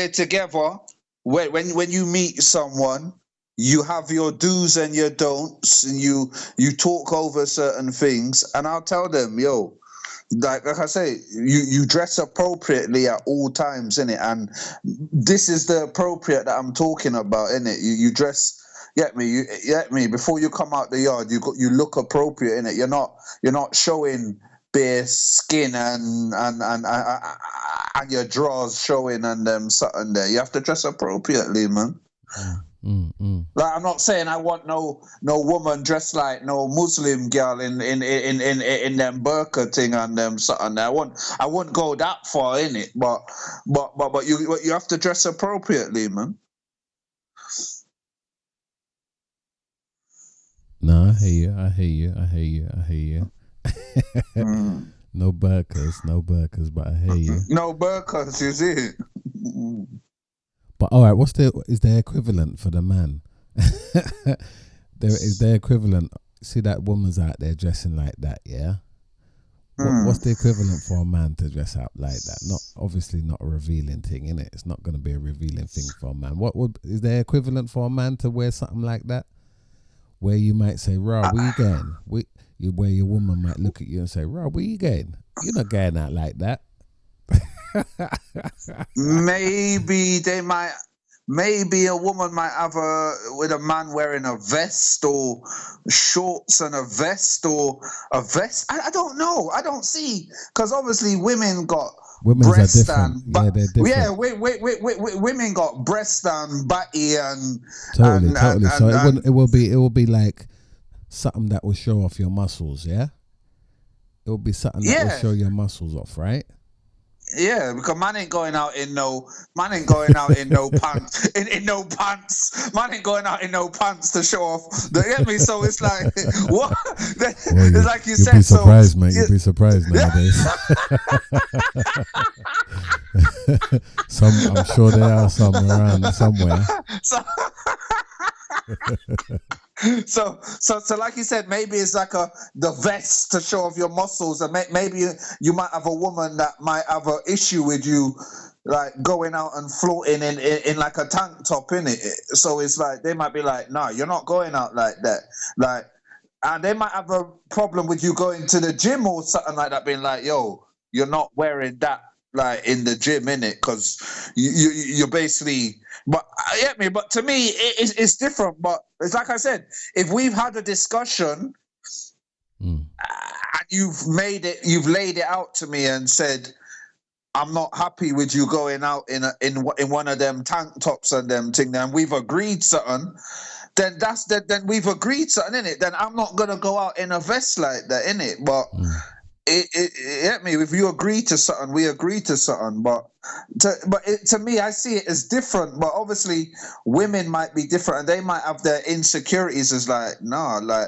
Speaker 2: together. When you meet someone, you have your do's and your don'ts, and you talk over certain things, and I'll tell them, yo, like I say, you dress appropriately at all times, innit? And this is the appropriate that I'm talking about, innit? You dress, get me? Before you come out the yard, you look appropriate, innit? You're not showing bare skin and your drawers showing and something there. You have to dress appropriately, man. Like, I'm not saying I want no woman dressed like no Muslim girl in them burqa thing and them something. I wouldn't go that far in it, but you have to dress appropriately, man.
Speaker 1: No, I hear you. No burqas, but I hear you.
Speaker 2: No burqas, you see.
Speaker 1: But all right, is there equivalent for the man? Is there equivalent? See that woman's out there dressing like that, yeah? What's the equivalent for a man to dress up like that? Obviously not a revealing thing, innit? It's not going to be a revealing thing for a man. Is there equivalent for a man to wear something like that? Where you might say, "Rah, where you going?" Where your woman might look at you and say, "Rah, where you going? You're not going out like that."
Speaker 2: Maybe they might. maybe a woman might have with a man wearing a vest or shorts and a vest or a vest. I don't know. I don't see, because obviously women got
Speaker 1: Women's are different. Yeah, they're different.
Speaker 2: Yeah, women got breast and body and
Speaker 1: totally. So it will be like something that will show off your muscles. Yeah, it will be something that will show your muscles off, right?
Speaker 2: Yeah, because man ain't going out in no pants. In no pants. Man ain't going out in no pants to show off. You get me? So it's like what? It's like you said.
Speaker 1: You'd be surprised, mate. You'd be surprised nowadays. I'm sure there are some around somewhere.
Speaker 2: So like you said, maybe it's like the vest to show off your muscles, and maybe you might have a woman that might have an issue with you like going out and floating in like a tank top, in it. So it's like they might be like, no, you're not going out like that, like, and they might have a problem with you going to the gym or something like that, being like, yo, you're not wearing that like in the gym, innit? Because you're basically, but but to me it's different. But it's like I said, if we've had a discussion and you've laid it out to me and said, I'm not happy with you going out in one of them tank tops and them thing, and we've agreed something, then then we've agreed something, innit? Then I'm not gonna go out in a vest like that, innit? But if you agree to something, we agree to something. But to me, I see it as different. But obviously, women might be different, and they might have their insecurities as like, no, like,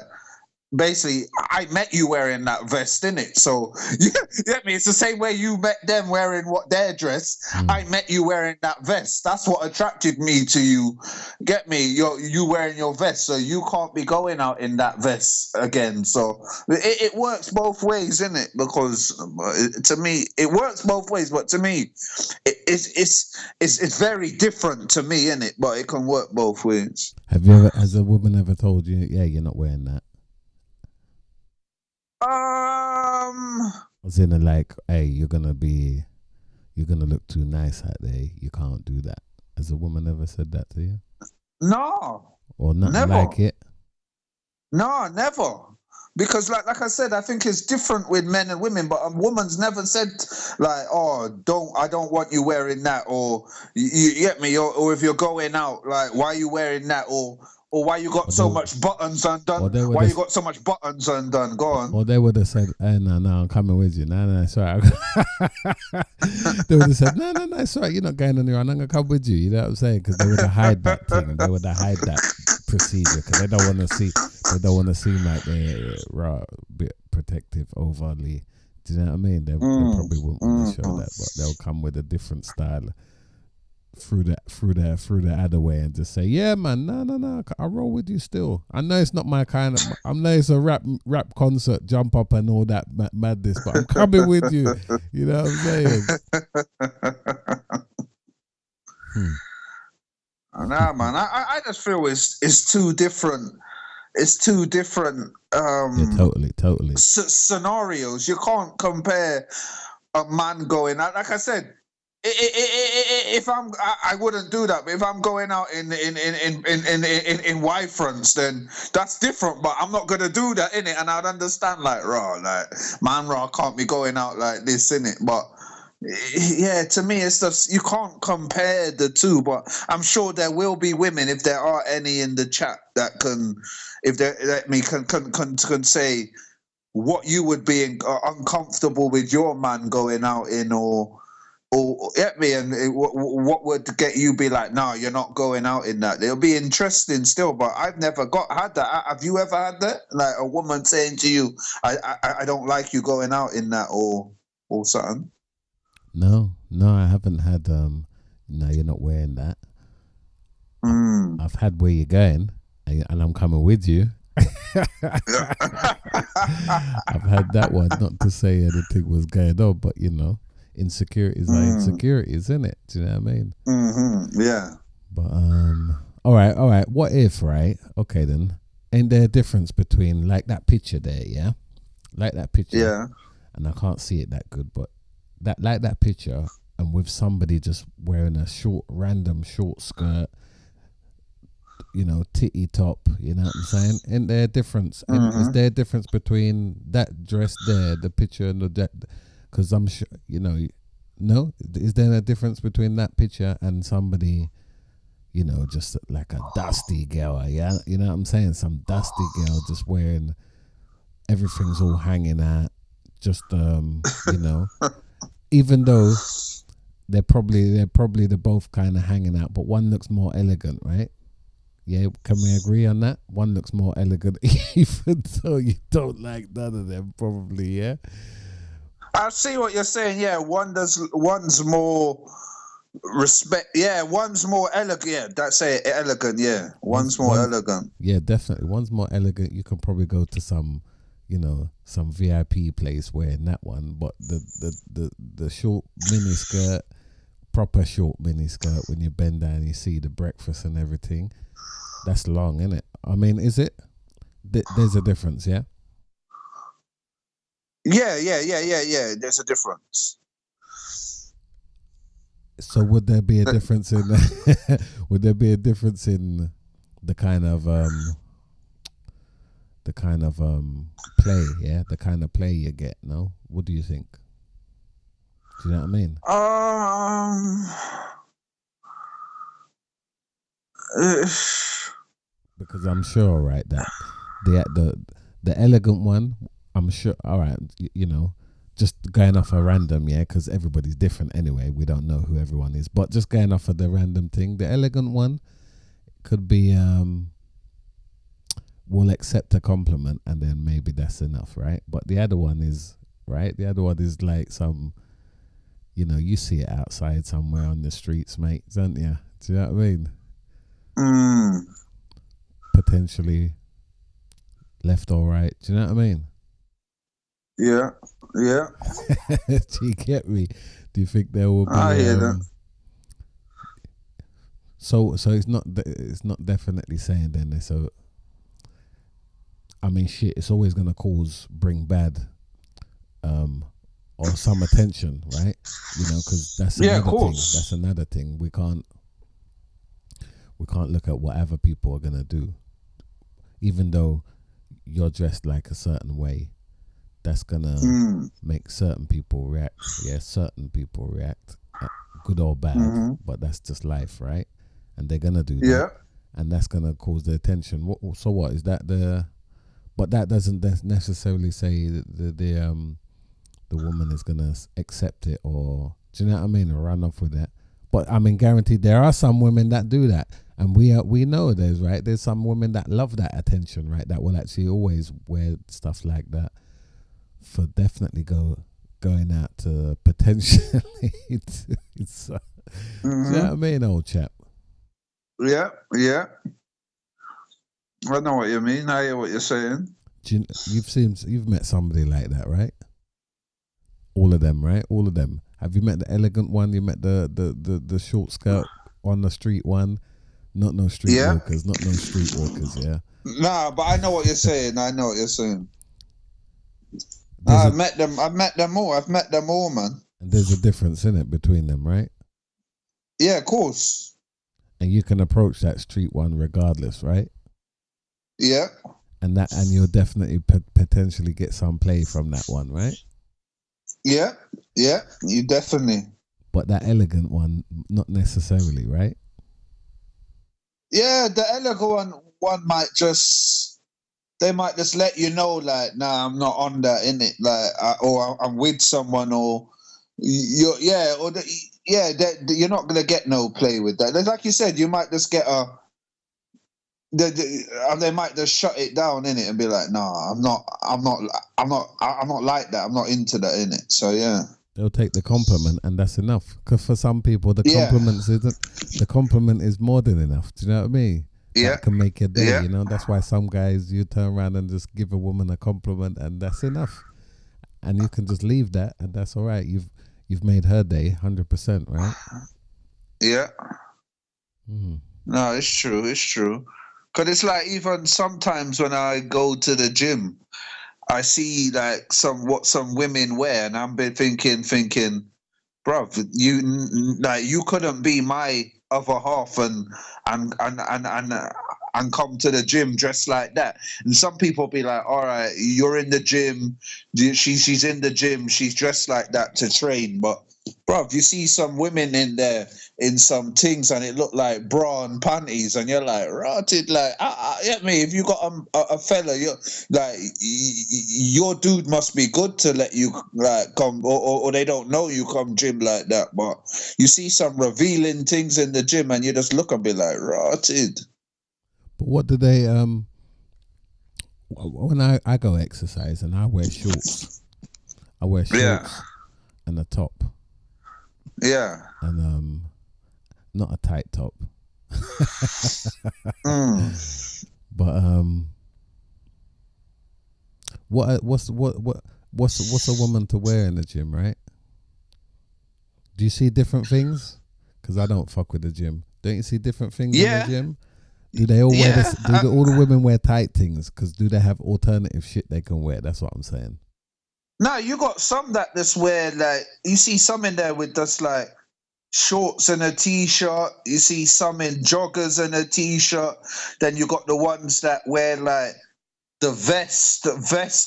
Speaker 2: basically, I met you wearing that vest, innit? So, you get me? It's the same way you met them wearing their dress. I met you wearing that vest. That's what attracted me to you. Get me? You wearing your vest, so you can't be going out in that vest again. So, it works both ways, innit? Because to me, it works both ways, but to me, it's very different to me, innit? But it can work both ways.
Speaker 1: Has a woman ever told you, yeah, you're not wearing that? As in, like, hey, you're gonna look too nice out there. You can't do that. Has a woman ever said that to you?
Speaker 2: No.
Speaker 1: Or nothing like it?
Speaker 2: No, never. Because like I said, I think it's different with men and women, but a woman's never said like, oh, I don't want you wearing that, or you get me, or if you're going out, like, why are you wearing that, or why you got so much buttons undone? Why you got so much buttons undone? Go on.
Speaker 1: Or they would have said, hey, no, I'm coming with you. No, sorry. They would have said, no, sorry, you're not going anywhere. I'm going to come with you. You know what I'm saying? Because they would have hide that thing. They would have hide that procedure because they don't want to seem like they're a bit protective overly. Do you know what I mean? They probably wouldn't want to show that, but they'll come with a different style through the other way and just say, yeah, man, no, I roll with you still. I know it's not my kind of, I know it's a rap concert, jump up and all that madness, but I'm coming with you. You know what I'm saying?
Speaker 2: Nah, man, I just feel it's two different. It's two different
Speaker 1: totally
Speaker 2: scenarios. You can't compare a man going out, like I said. If I wouldn't do that. But if I'm going out in Y fronts, then that's different. But I'm not gonna do that, innit? And I'd understand, like, I can't be going out like this, innit? But yeah, to me, it's just you can't compare the two. But I'm sure there will be women, if there are any in the chat, that can, if they let me, can say what you would be uncomfortable with your man going out in, or get me, and what would get you be like, no, you're not going out in that. It'll be interesting still, but I've never had that. Have you ever had that? Like a woman saying to you, I don't like you going out in that, or something?
Speaker 1: No, I haven't had no, you're not wearing that. I've had where you're going and I'm coming with you. I've had that one, not to say anything was going on, but you know, insecurities are insecurities, isn't it? Do you know what I mean?
Speaker 2: Yeah.
Speaker 1: But all right. What if, right? Okay, then, ain't there a difference between like that picture there? Yeah, like that picture.
Speaker 2: Yeah.
Speaker 1: And I can't see it that good, but that picture and with somebody just wearing a random short skirt, titty top, you know what I'm saying? Isn't there a difference? And is there a difference between that dress there, the picture, and that? Because I'm sure, no? Is there a difference between that picture and somebody, just like a dusty girl, yeah? You know what I'm saying? Some dusty girl just wearing, everything's all hanging out, just, even though they're both kind of hanging out, but one looks more elegant, right? Yeah, can we agree on that? One looks more elegant, even though you don't like none of them, probably, yeah?
Speaker 2: I see what you're saying, yeah. One's more respect, yeah, one's more elegant, yeah, that's it, elegant, yeah. One's more elegant.
Speaker 1: Yeah, definitely. One's more elegant. You can probably go to some, some VIP place wearing that one, but the short mini skirt, proper short mini skirt, when you bend down, you see the breakfast and everything. That's long, isn't it? I mean, is it? There's a difference, yeah?
Speaker 2: Yeah. There's a difference.
Speaker 1: So would there be a difference in the kind of play, yeah? The kind of play you get, no? What do you think? Do you know what I mean? Because I'm sure, right, that the elegant one, I'm sure, all right, just going off a random, yeah, because everybody's different anyway. We don't know who everyone is, but just going off of the random thing, the elegant one could be, will accept a compliment and then maybe that's enough, right? But the other one is, right? The other one is like some, you see it outside somewhere on the streets, mate, don't you? Do you know what I mean? Potentially left or right. Do you know what I mean?
Speaker 2: Yeah.
Speaker 1: Do you get me? Do you think there will be?
Speaker 2: I hear that.
Speaker 1: So it's not definitely saying then. So I mean, shit. It's always gonna bring bad, or some attention, right? Because that's another thing. That's another thing. We can't look at what other people are gonna do, even though you're dressed like a certain way. That's gonna make certain people react. Yeah, certain people react, good or bad. But that's just life, right? And they're gonna do that, and that's gonna cause the attention. So what is that? But that doesn't necessarily say that the woman is gonna accept it, or do you know what I mean, or run off with that. But I mean, guaranteed there are some women that do that, and we know there's some women that love that attention, right? That will actually always wear stuff like that. For definitely going out to potentially do you know what I mean, old chap?
Speaker 2: Yeah. I know what you mean. I hear what you're saying.
Speaker 1: You've met somebody like that, right? All of them, right? All of them. Have you met the elegant one? You met the short skirt on the street one? Not no street walkers, yeah.
Speaker 2: Nah, but I know what you're saying. I've met them all, man.
Speaker 1: And there's a difference in it between them, right?
Speaker 2: Yeah, of course.
Speaker 1: And you can approach that street one regardless, right?
Speaker 2: Yeah.
Speaker 1: And you'll definitely potentially get some play from that one, right?
Speaker 2: Yeah, you definitely.
Speaker 1: But that elegant one, not necessarily, right?
Speaker 2: Yeah, the elegant one might just. They might just let you know, like, nah, I'm not on that, innit? Like, or I'm with someone, or you're not gonna get no play with that. Like you said, you might just get they might just shut it down, innit, and be like, nah, I'm not like that. I'm not into that, innit? So yeah,
Speaker 1: they'll take the compliment, and that's enough. Because for some people, the compliment is more than enough. Do you know what I mean? That can make your day, That's why some guys, you turn around and just give a woman a compliment and that's enough. And you can just leave that and that's all right. You've made her day 100%, right?
Speaker 2: Yeah. No, it's true. Because it's like even sometimes when I go to the gym, I see like what some women wear and I'm been thinking, bruv, you couldn't be my other half and come to the gym dressed like that. And some people be like, all right, you're in the gym, she's in the gym, she's dressed like that to train, but bruv, you see some women in there in some things and it look like bra and panties, and you're like, rotted, like, get me, if you got a fella, you're like, your dude must be good to let you like come, or they don't know you come gym like that. But you see some revealing things in the gym and you just look and be like, rotted.
Speaker 1: But what do they, when I go exercise and I wear shorts, and a top.
Speaker 2: Yeah.
Speaker 1: And not a tight top. But what's a woman to wear in the gym, right? Do you see different things? Because I don't fuck with the gym. Don't you see different things in the gym? Do they all wear this? Do all the women wear tight things? Because do they have alternative shit they can wear? That's what I'm saying.
Speaker 2: No, you got some that just wear, like, you see some in there with just like shorts and a t-shirt. You see some in joggers and a t-shirt. Then you got the ones that wear like the vest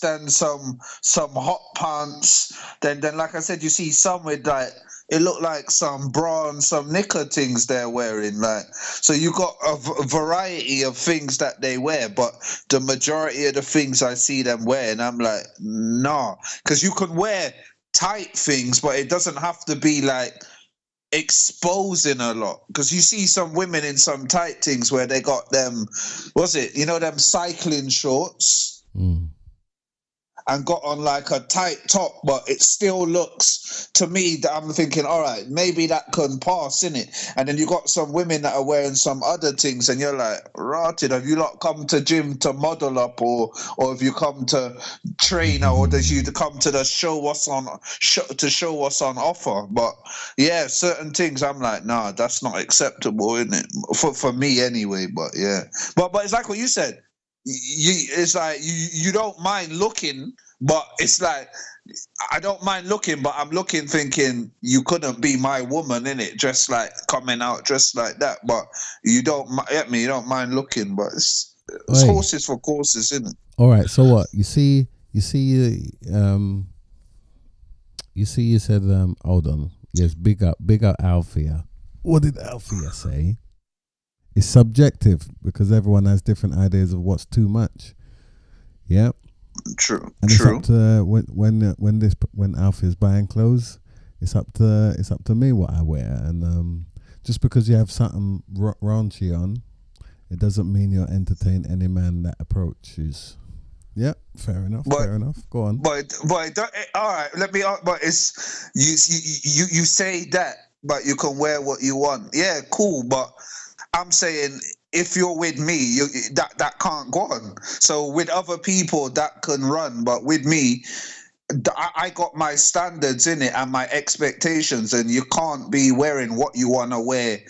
Speaker 2: and some hot pants. Then like I said, you see some with like, it looked like some bra and some knicker things they're wearing. Like, so you got a variety of things that they wear, but the majority of the things I see them wearing, I'm like, nah, because you can wear tight things, but it doesn't have to be like exposing a lot. Because you see some women in some tight things where they got them, them cycling shorts. And got on like a tight top, but it still looks to me that I'm thinking, all right, maybe that can pass, innit? And then you got some women that are wearing some other things, and you're like, rotted, have you not come to gym to model up, or have you come to train, or does you come to the show what's on offer? But yeah, certain things I'm like, nah, that's not acceptable, innit? For me anyway. But yeah, but it's like what you said. It's like you don't mind looking, but it's like I don't mind looking, but I'm looking thinking you couldn't be my woman, innit? Just like coming out dressed like that, but you don't you don't mind looking, but it's horses for courses, innit?
Speaker 1: All right, so what you see you said hold on, yes, big up Althea. What did Althea say? It's subjective because everyone has different ideas of what's too much. Yeah,
Speaker 2: true.
Speaker 1: And it's up to when Alfie's buying clothes, it's up to me what I wear. And just because you have something raunchy on, it doesn't mean you'll entertain any man that approaches. Yeah, fair enough. Go on.
Speaker 2: But all right. Let me. But it's you say that, but you can wear what you want. Yeah, cool. But I'm saying if you're with me, that can't go on. So with other people that can run, but with me, I got my standards in it and my expectations, and you can't be wearing what you want to wear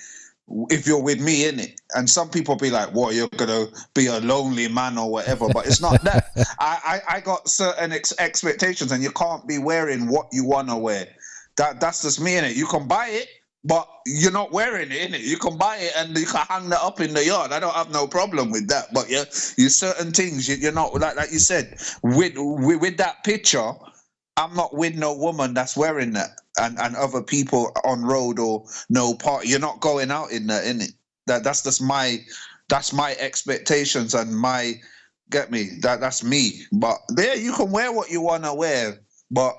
Speaker 2: if you're with me in it. And some people be like, "What, you're gonna be a lonely man or whatever?" But it's not that. I got certain expectations, and you can't be wearing what you want to wear. That's just me in it. You can buy it, but you're not wearing it, innit? You can buy it and you can hang that up in the yard. I don't have no problem with that. But you certain things you're not like you said with that picture. I'm not with no woman that's wearing that, and other people on road or no party. You're not going out in that, innit? That's just my expectations and my get me. That's me. But there you can wear what you want to wear. But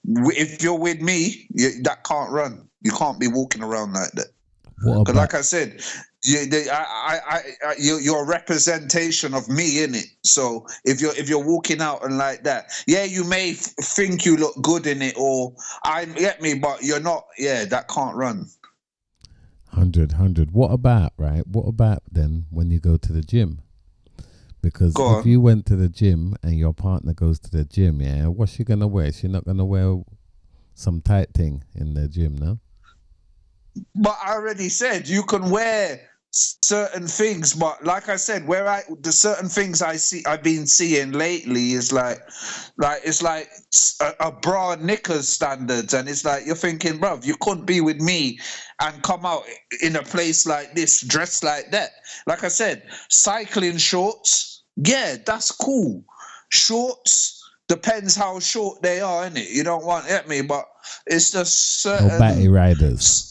Speaker 2: if you're with me, that can't run. You can't be walking around like that. Because, like I said, you're a representation of me, innit? So if you're walking out and like that, yeah, you may think you look good in it, or I get me, but you're not. Yeah, that can't run.
Speaker 1: 100. What about then when you go to the gym? Because if you went to the gym and your partner goes to the gym, yeah, what's she gonna wear? She's not gonna wear some tight thing in the gym, no?
Speaker 2: But I already said you can wear certain things, but like I said, the certain things I've been seeing lately is like it's like a bra and knickers standards, and it's like you're thinking, bruv, you couldn't be with me and come out in a place like this dressed like that. Like I said, cycling shorts, yeah, that's cool. Shorts depends how short they are, innit? You don't want at me, but it's just certain
Speaker 1: batty riders.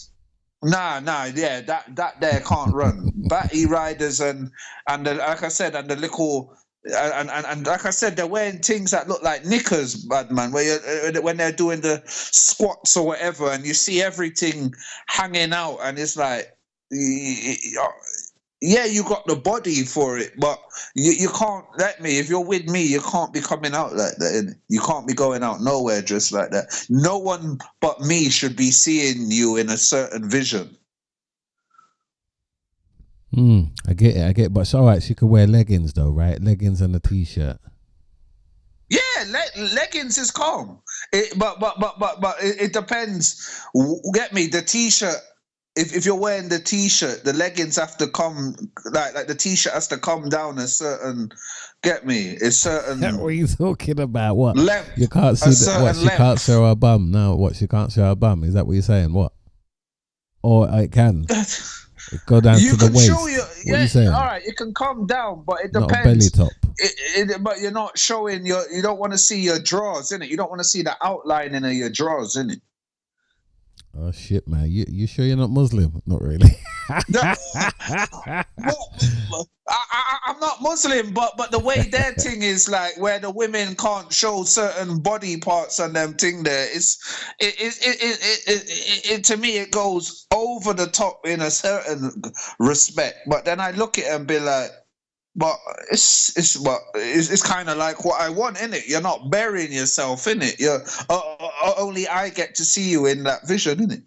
Speaker 2: Nah, yeah, that there can't run. Batty riders and like I said, and the little and like I said, they're wearing things that look like knickers, bad man. When they're doing the squats or whatever, and you see everything hanging out, and it's like, yeah, you got the body for it, but you can't let me. If you're with me, you can't be coming out like that. Innit? You can't be going out nowhere just like that. No one but me should be seeing you in a certain vision.
Speaker 1: I get it. But it's all right. She could wear leggings though, right? Leggings and a t-shirt.
Speaker 2: Yeah, leggings is calm. But it depends. Get me the t-shirt. If you're wearing the t-shirt, the leggings have to come like the t-shirt has to come down a certain. Get me? It's certain.
Speaker 1: What are you talking about? What
Speaker 2: length,
Speaker 1: you can't see? What she can't show her bum now? What she can't show her bum? Is that what you're saying? What? Or it can go down to the waist. Show your, what are you saying?
Speaker 2: All right, it can come down, but it depends.
Speaker 1: Not a belly top.
Speaker 2: But you're not showing your. You don't want to see your drawers, innit? You don't want to see the outlining of your drawers, innit?
Speaker 1: Oh shit, man! You sure you're not Muslim? Not really.
Speaker 2: No, I'm not Muslim, but the way their thing is like where the women can't show certain body parts on them thing there. It to me it goes over the top in a certain respect. But then I look at it and be like, but it's kind of like what I want, innit? You're not burying yourself, innit? You're only I get to see you in that vision, innit?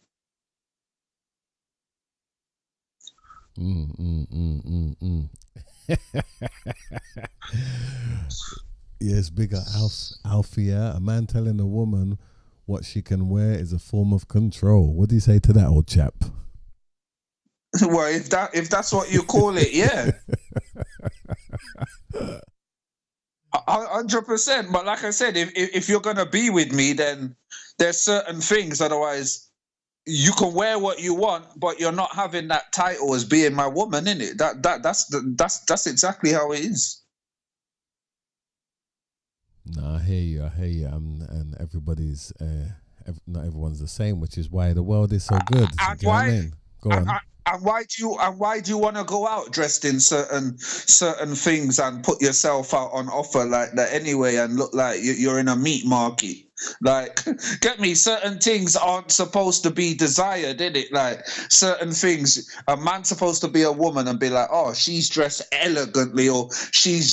Speaker 1: Yes, bigger Alfia. A man telling a woman what she can wear is a form of control. What do you say to that, old chap?
Speaker 2: Well, if that's what you call it, yeah. 100%. But like I said, if you're gonna be with me, then there's certain things. Otherwise, you can wear what you want, but you're not having that title as being my woman, innit? That's exactly how it is.
Speaker 1: No, I hear you. And everybody's not everyone's the same, which is why the world is so good. Do you know what I mean? Go on.
Speaker 2: And why do you want to go out dressed in certain things and put yourself out on offer like that anyway and look like you're in a meat market? Like, get me, certain things aren't supposed to be desired, is it? Like, certain things, a man's supposed to be a woman and be like, oh, she's dressed elegantly, or she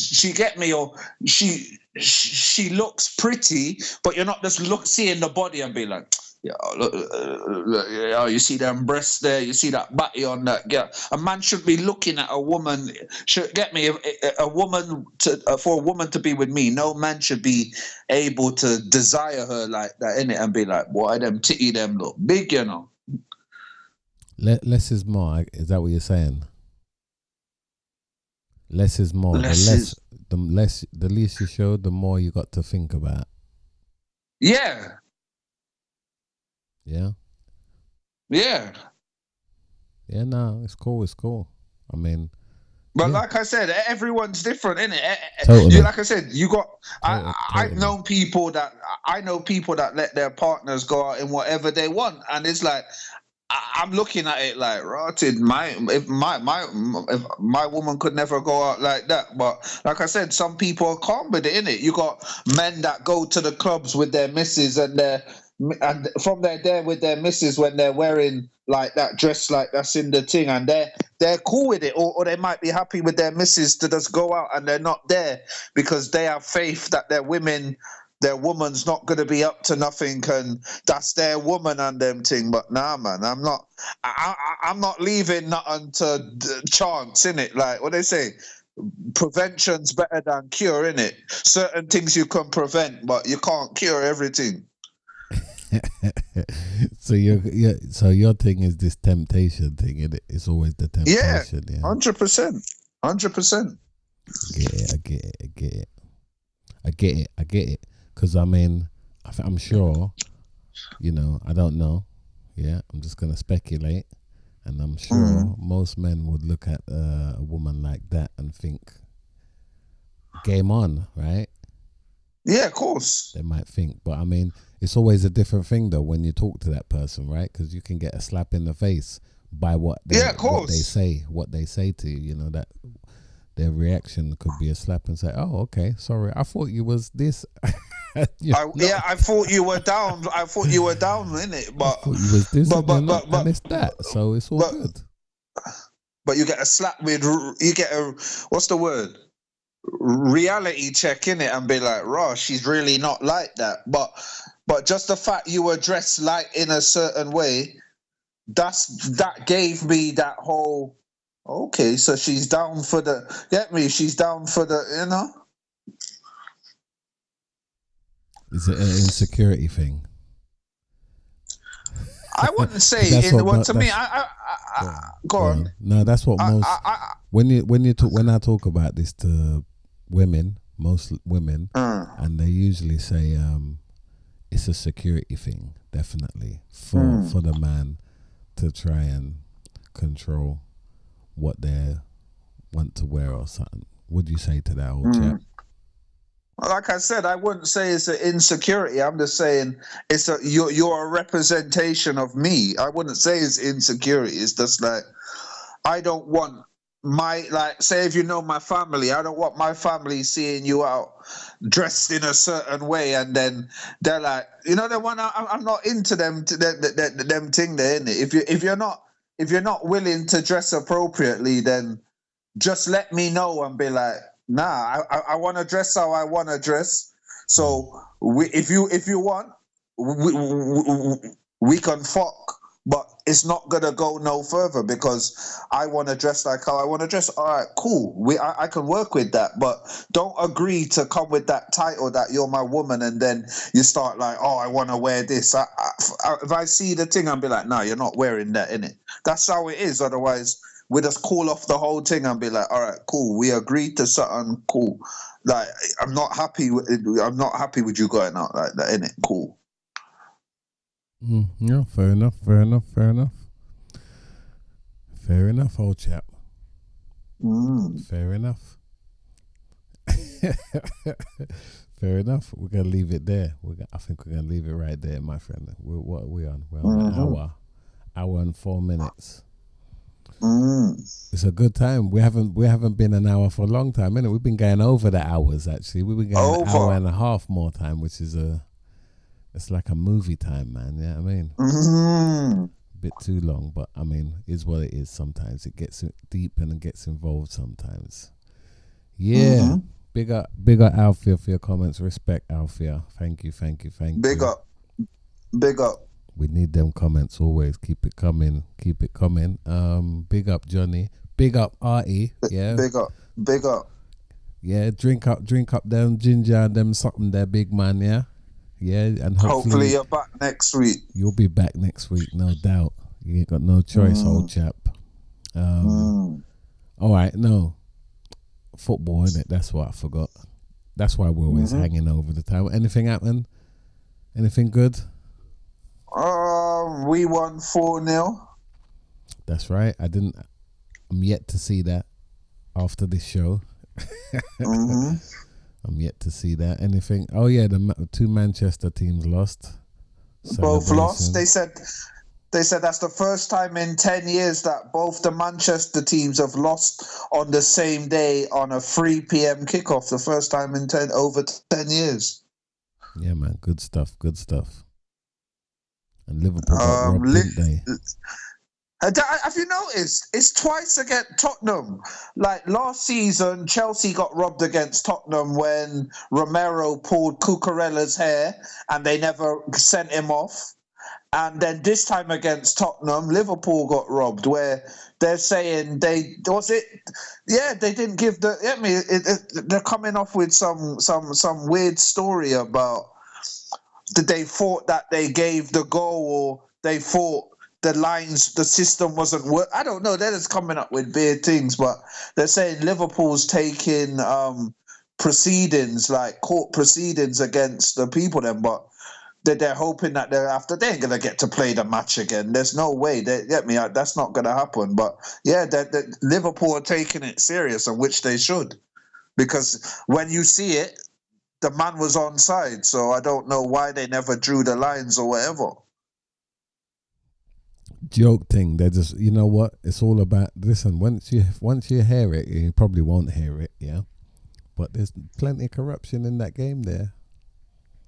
Speaker 2: looks pretty, but you're not just seeing the body and be like, yeah, look, you see them breasts there, you see that body on that girl. A man should be looking at a woman. Should get me a woman for a woman to be with me. No man should be able to desire her like that, innit, and be like, boy, them titty them look big, you know.
Speaker 1: Less is more. Is that what you're saying? Less is more. The least you show, the more you got to think about.
Speaker 2: Yeah.
Speaker 1: Yeah.
Speaker 2: Yeah.
Speaker 1: Yeah, no, it's cool. I mean,
Speaker 2: but yeah. Like I said, everyone's different, isn't it?
Speaker 1: Totally.
Speaker 2: Like I said, you got. Totally. I've known people that let their partners go out in whatever they want, and it's like I'm looking at it like, rotted. If my woman could never go out like that. But like I said, some people are calm with it, innit? You got men that go to the clubs with their missus and from there with their missus when they're wearing like that dress, like that's in the thing, and they're cool with it, or they might be happy with their missus to just go out and they're not there because they have faith that their woman's not going to be up to nothing, and that's their woman and them thing. But nah, man, I'm not leaving nothing to chance, innit? Like what they say, prevention's better than cure, innit? Certain things you can prevent, but you can't cure everything.
Speaker 1: So your thing is this temptation thing, and it's always the temptation. Yeah,
Speaker 2: 100%.
Speaker 1: I get it. Because I mean, I'm sure. I don't know. Yeah, I'm just gonna speculate, and I'm sure most men would look at a woman like that and think, "Game on," right?
Speaker 2: Yeah, of course.
Speaker 1: They might think, but I mean, it's always a different thing though when you talk to that person, right? Because you can get a slap in the face by what they say to you. That their reaction could be a slap and say, "Oh, okay, sorry, I thought you was this."
Speaker 2: I thought you were down. I thought you were down in it, but
Speaker 1: I thought you was this, and it's that. So it's all good.
Speaker 2: But you get a slap with, you get a, what's the word? Reality check in it, and be like, "Raw, she's really not like that." But just the fact you were dressed like in a certain way, that gave me that whole, okay, so she's down for the, get me? She's down for the,
Speaker 1: Is it an insecurity thing?
Speaker 2: I wouldn't say. Go on.
Speaker 1: No, that's what most. When I talk about this to women, most women, and they usually say it's a security thing, definitely for the man to try and control what they want to wear or something. What do you say to that old chap?
Speaker 2: Like I said, I wouldn't say it's an insecurity. I'm just saying you're a representation of me. I wouldn't say it's insecurity. It's just like, I don't want say if you know my family, I don't want my family seeing you out dressed in a certain way, and then they're like, the one I'm not into them thing there, innit? If you're not willing to dress appropriately, then just let me know and be like, nah, I want to dress how I want to dress. So if you want, we can fuck, but it's not gonna go no further because I want to dress like how I want to dress. All right, cool. I can work with that, but don't agree to come with that title that you're my woman, and then you start like, oh, I want to wear this. If I see the thing, I'll be like, no, you're not wearing that, innit? That's how it is. Otherwise, we just call off the whole thing and be like, all right, cool. We agreed to something, cool. Like, I'm not happy with you going out like that, innit? Cool.
Speaker 1: Yeah, fair enough, old chap. Fair enough. Fair enough. We're gonna leave it there. I think we're gonna leave it right there, my friend. What are we on? We're on an hour and 4 minutes. It's a good time. We haven't been an hour for a long time, innit? We've been going over the hours. Actually, we've been going an hour and a half more time, which is it's like a movie time, man. Yeah, I mean, a bit too long, but I mean, it's what it is. Sometimes it gets deep and it gets involved. Sometimes, yeah. Big up, Alfia, for your comments. Respect, Alfia. Thank you.
Speaker 2: Big up.
Speaker 1: We need them comments always. Keep it coming. Big up, Johnny. Big up, Artie. Yeah.
Speaker 2: Big up.
Speaker 1: Yeah, drink up them ginger and them something there, big man, yeah? Yeah, and
Speaker 2: hopefully you're back next week.
Speaker 1: You'll be back next week, no doubt. You ain't got no choice, old chap. All right, no. Football, innit? That's what I forgot. That's why we're always hanging over the time. Anything happen? Anything good?
Speaker 2: We won 4-0.
Speaker 1: That's right. I'm yet to see that after this show. I'm yet to see that. Anything? Oh yeah, the two Manchester teams lost.
Speaker 2: Both lost. They said that's the first time in 10 years that both the Manchester teams have lost on the same day on a 3 p.m. kickoff. The first time in over 10 years.
Speaker 1: Yeah, man. Good stuff. And Liverpool got robbed, didn't they?
Speaker 2: Have you noticed? It's twice against Tottenham. Like last season, Chelsea got robbed against Tottenham when Romero pulled Cucurella's hair and they never sent him off. And then this time against Tottenham, Liverpool got robbed where they're saying they didn't give they're coming off with some weird story about they thought that they gave the goal, or they thought the system wasn't work. I don't know. They're just coming up with weird things, but they're saying Liverpool's taking proceedings, like court proceedings against the people then, but they're hoping that they ain't gonna get to play the match again. There's no way. They get me. That's not gonna happen. But yeah, Liverpool are taking it serious, and which they should, because when you see it, the man was onside. So I don't know why they never drew the lines or whatever.
Speaker 1: Joke thing. They're just, you know what? It's all about. Listen, once you hear it, you probably won't hear it. Yeah, but there's plenty of corruption in that game there.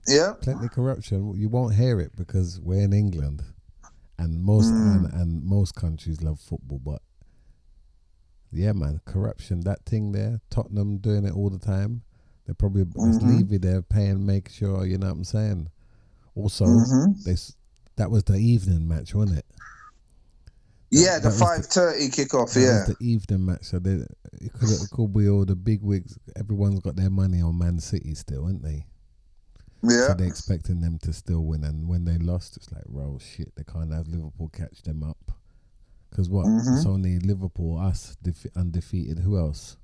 Speaker 2: Yeah,
Speaker 1: plenty of corruption. You won't hear it because we're in England, and most and most countries love football. But yeah, man, corruption. That thing there, Tottenham doing it all the time. They're probably Levy there paying, make sure, you know what I'm saying. Also, that was the evening match, wasn't it?
Speaker 2: Yeah, the 5:30 kickoff. Yeah,
Speaker 1: was the evening match. So it could be all the big wigs. Everyone's got their money on Man City still, ain't they?
Speaker 2: Yeah.
Speaker 1: So they're expecting them to still win, and when they lost, it's like, well, shit, they can't have Liverpool catch them up. Because what? It's only Liverpool, us, undefeated. Who else?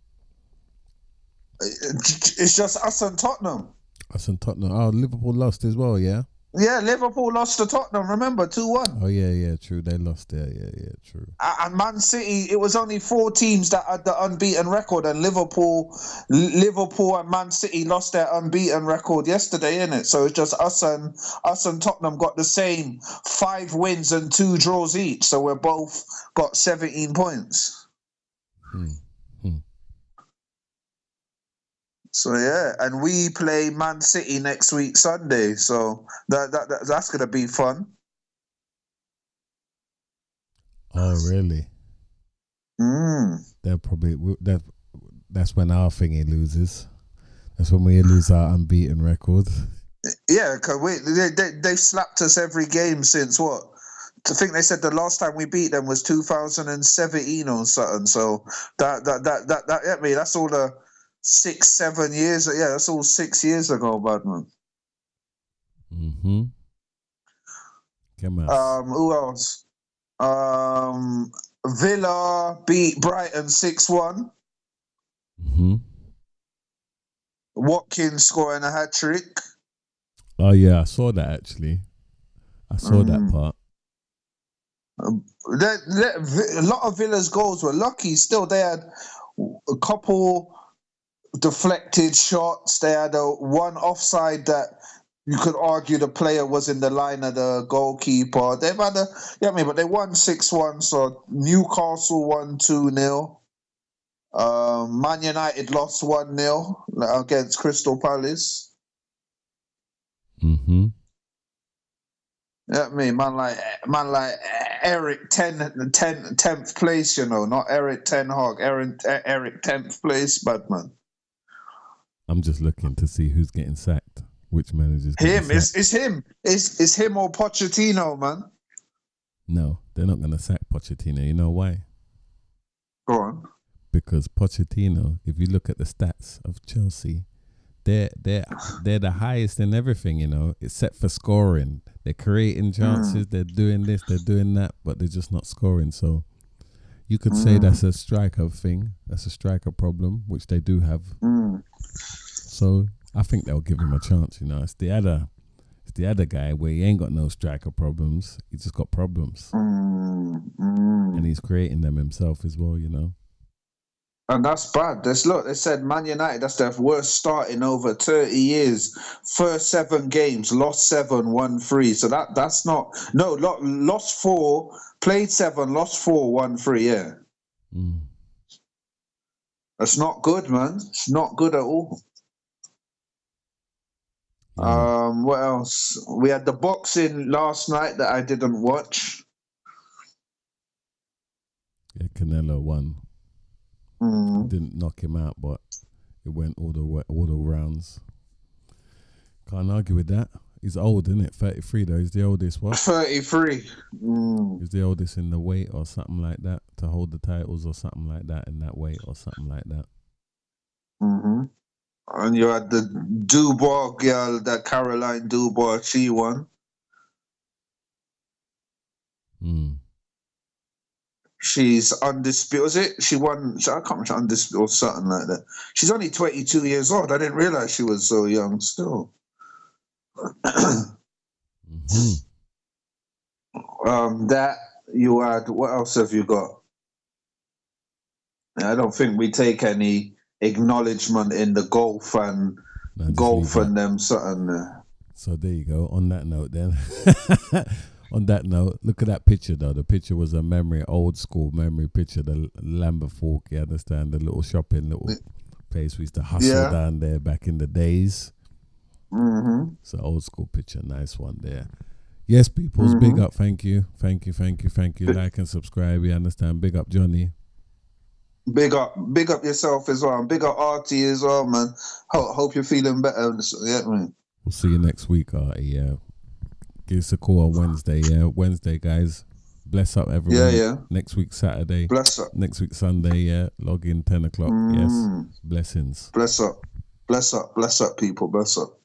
Speaker 2: It's just us and Tottenham.
Speaker 1: Us and Tottenham. Oh, Liverpool lost as well, yeah?
Speaker 2: Yeah, Liverpool lost to Tottenham, remember, 2-1.
Speaker 1: Oh, yeah, true. They lost there, yeah, true.
Speaker 2: And Man City, it was only 4 teams that had the unbeaten record, and Liverpool and Man City lost their unbeaten record yesterday, innit? So it's just us and Tottenham got the same 5 wins and 2 draws each, so we're both got 17 points. So yeah, and we play Man City next week Sunday, so that's gonna be fun.
Speaker 1: Oh really? They'll probably that's when our thingy loses. That's when we lose our unbeaten record.
Speaker 2: Yeah, because they've slapped us every game since what? I think they said the last time we beat them was 2017 or something. So that's all the 6-7 years. Yeah, that's all 6 years ago, Badman. Who else? Villa beat Brighton 6-1. Watkins scoring a hat trick.
Speaker 1: Oh yeah, I saw that actually. I saw that part.
Speaker 2: A lot of Villa's goals were lucky. Still, they had a couple deflected shots. They had one offside that you could argue the player was in the line of the goalkeeper. They've had but they won 6-1. So Newcastle won 2-0. Man United lost 1-0 against Crystal Palace. Yeah, man like Eric 10th place, you know, not Eric Ten Hag. Eric 10th place, badman.
Speaker 1: I'm just looking to see who's getting sacked. Which manager's
Speaker 2: getting sacked. It's him. It's him or Pochettino, man.
Speaker 1: No, they're not going to sack Pochettino. You know why?
Speaker 2: Go on.
Speaker 1: Because Pochettino, if you look at the stats of Chelsea, they're the highest in everything, you know, except for scoring. They're creating chances, they're doing this, they're doing that, but they're just not scoring. So you could say that's a striker thing. That's a striker problem, which they do have. So I think they'll give him a chance, you know. It's the other guy where he ain't got no striker problems. He just got problems. And he's creating them himself as well, you know.
Speaker 2: And that's bad. They said Man United, that's their worst start in over 30 years. First 7 games, lost 7, won 3. So that's not... No, lost 4, played 7, lost 4, won 3, yeah. That's not good, man. It's not good at all. What else? We had the boxing last night that I didn't watch.
Speaker 1: Yeah, Canelo won. Didn't knock him out, but it went all the rounds. Can't argue with that. He's old, isn't it? 33 though. He's the oldest. What? 33. He's the oldest in the weight or something like that to hold the titles or something like that in that weight or something like that.
Speaker 2: And you had the Dubois girl, that Caroline Dubois, she won. She's undisputed. Was it? She won. I can't remember, undisputed or something like that. She's only 22 years old. I didn't realize she was so young still. That you had. What else have you got? I don't think we take any acknowledgement in the golf and them something.
Speaker 1: So there you go. On that note, then. On that note, look at that picture though. The picture was a old school memory picture. The Lambert Fork, you understand? The little place we used to hustle down there back in the days. It's an old school picture. Nice one there. Yes, peoples, big up. Thank you. Like and subscribe. You understand? Big up, Johnny. Big up
Speaker 2: yourself as well. Big up Artie as well, man. Hope you're feeling better. Yeah, man.
Speaker 1: We'll see you next week, Artie. Yeah. Give us a call on Wednesday, Wednesday, guys. Bless up, everyone.
Speaker 2: Yeah.
Speaker 1: Next week, Saturday.
Speaker 2: Bless up.
Speaker 1: Next week, Sunday, Log in 10 o'clock. Yes. Blessings.
Speaker 2: Bless up. Bless up, people. Bless up.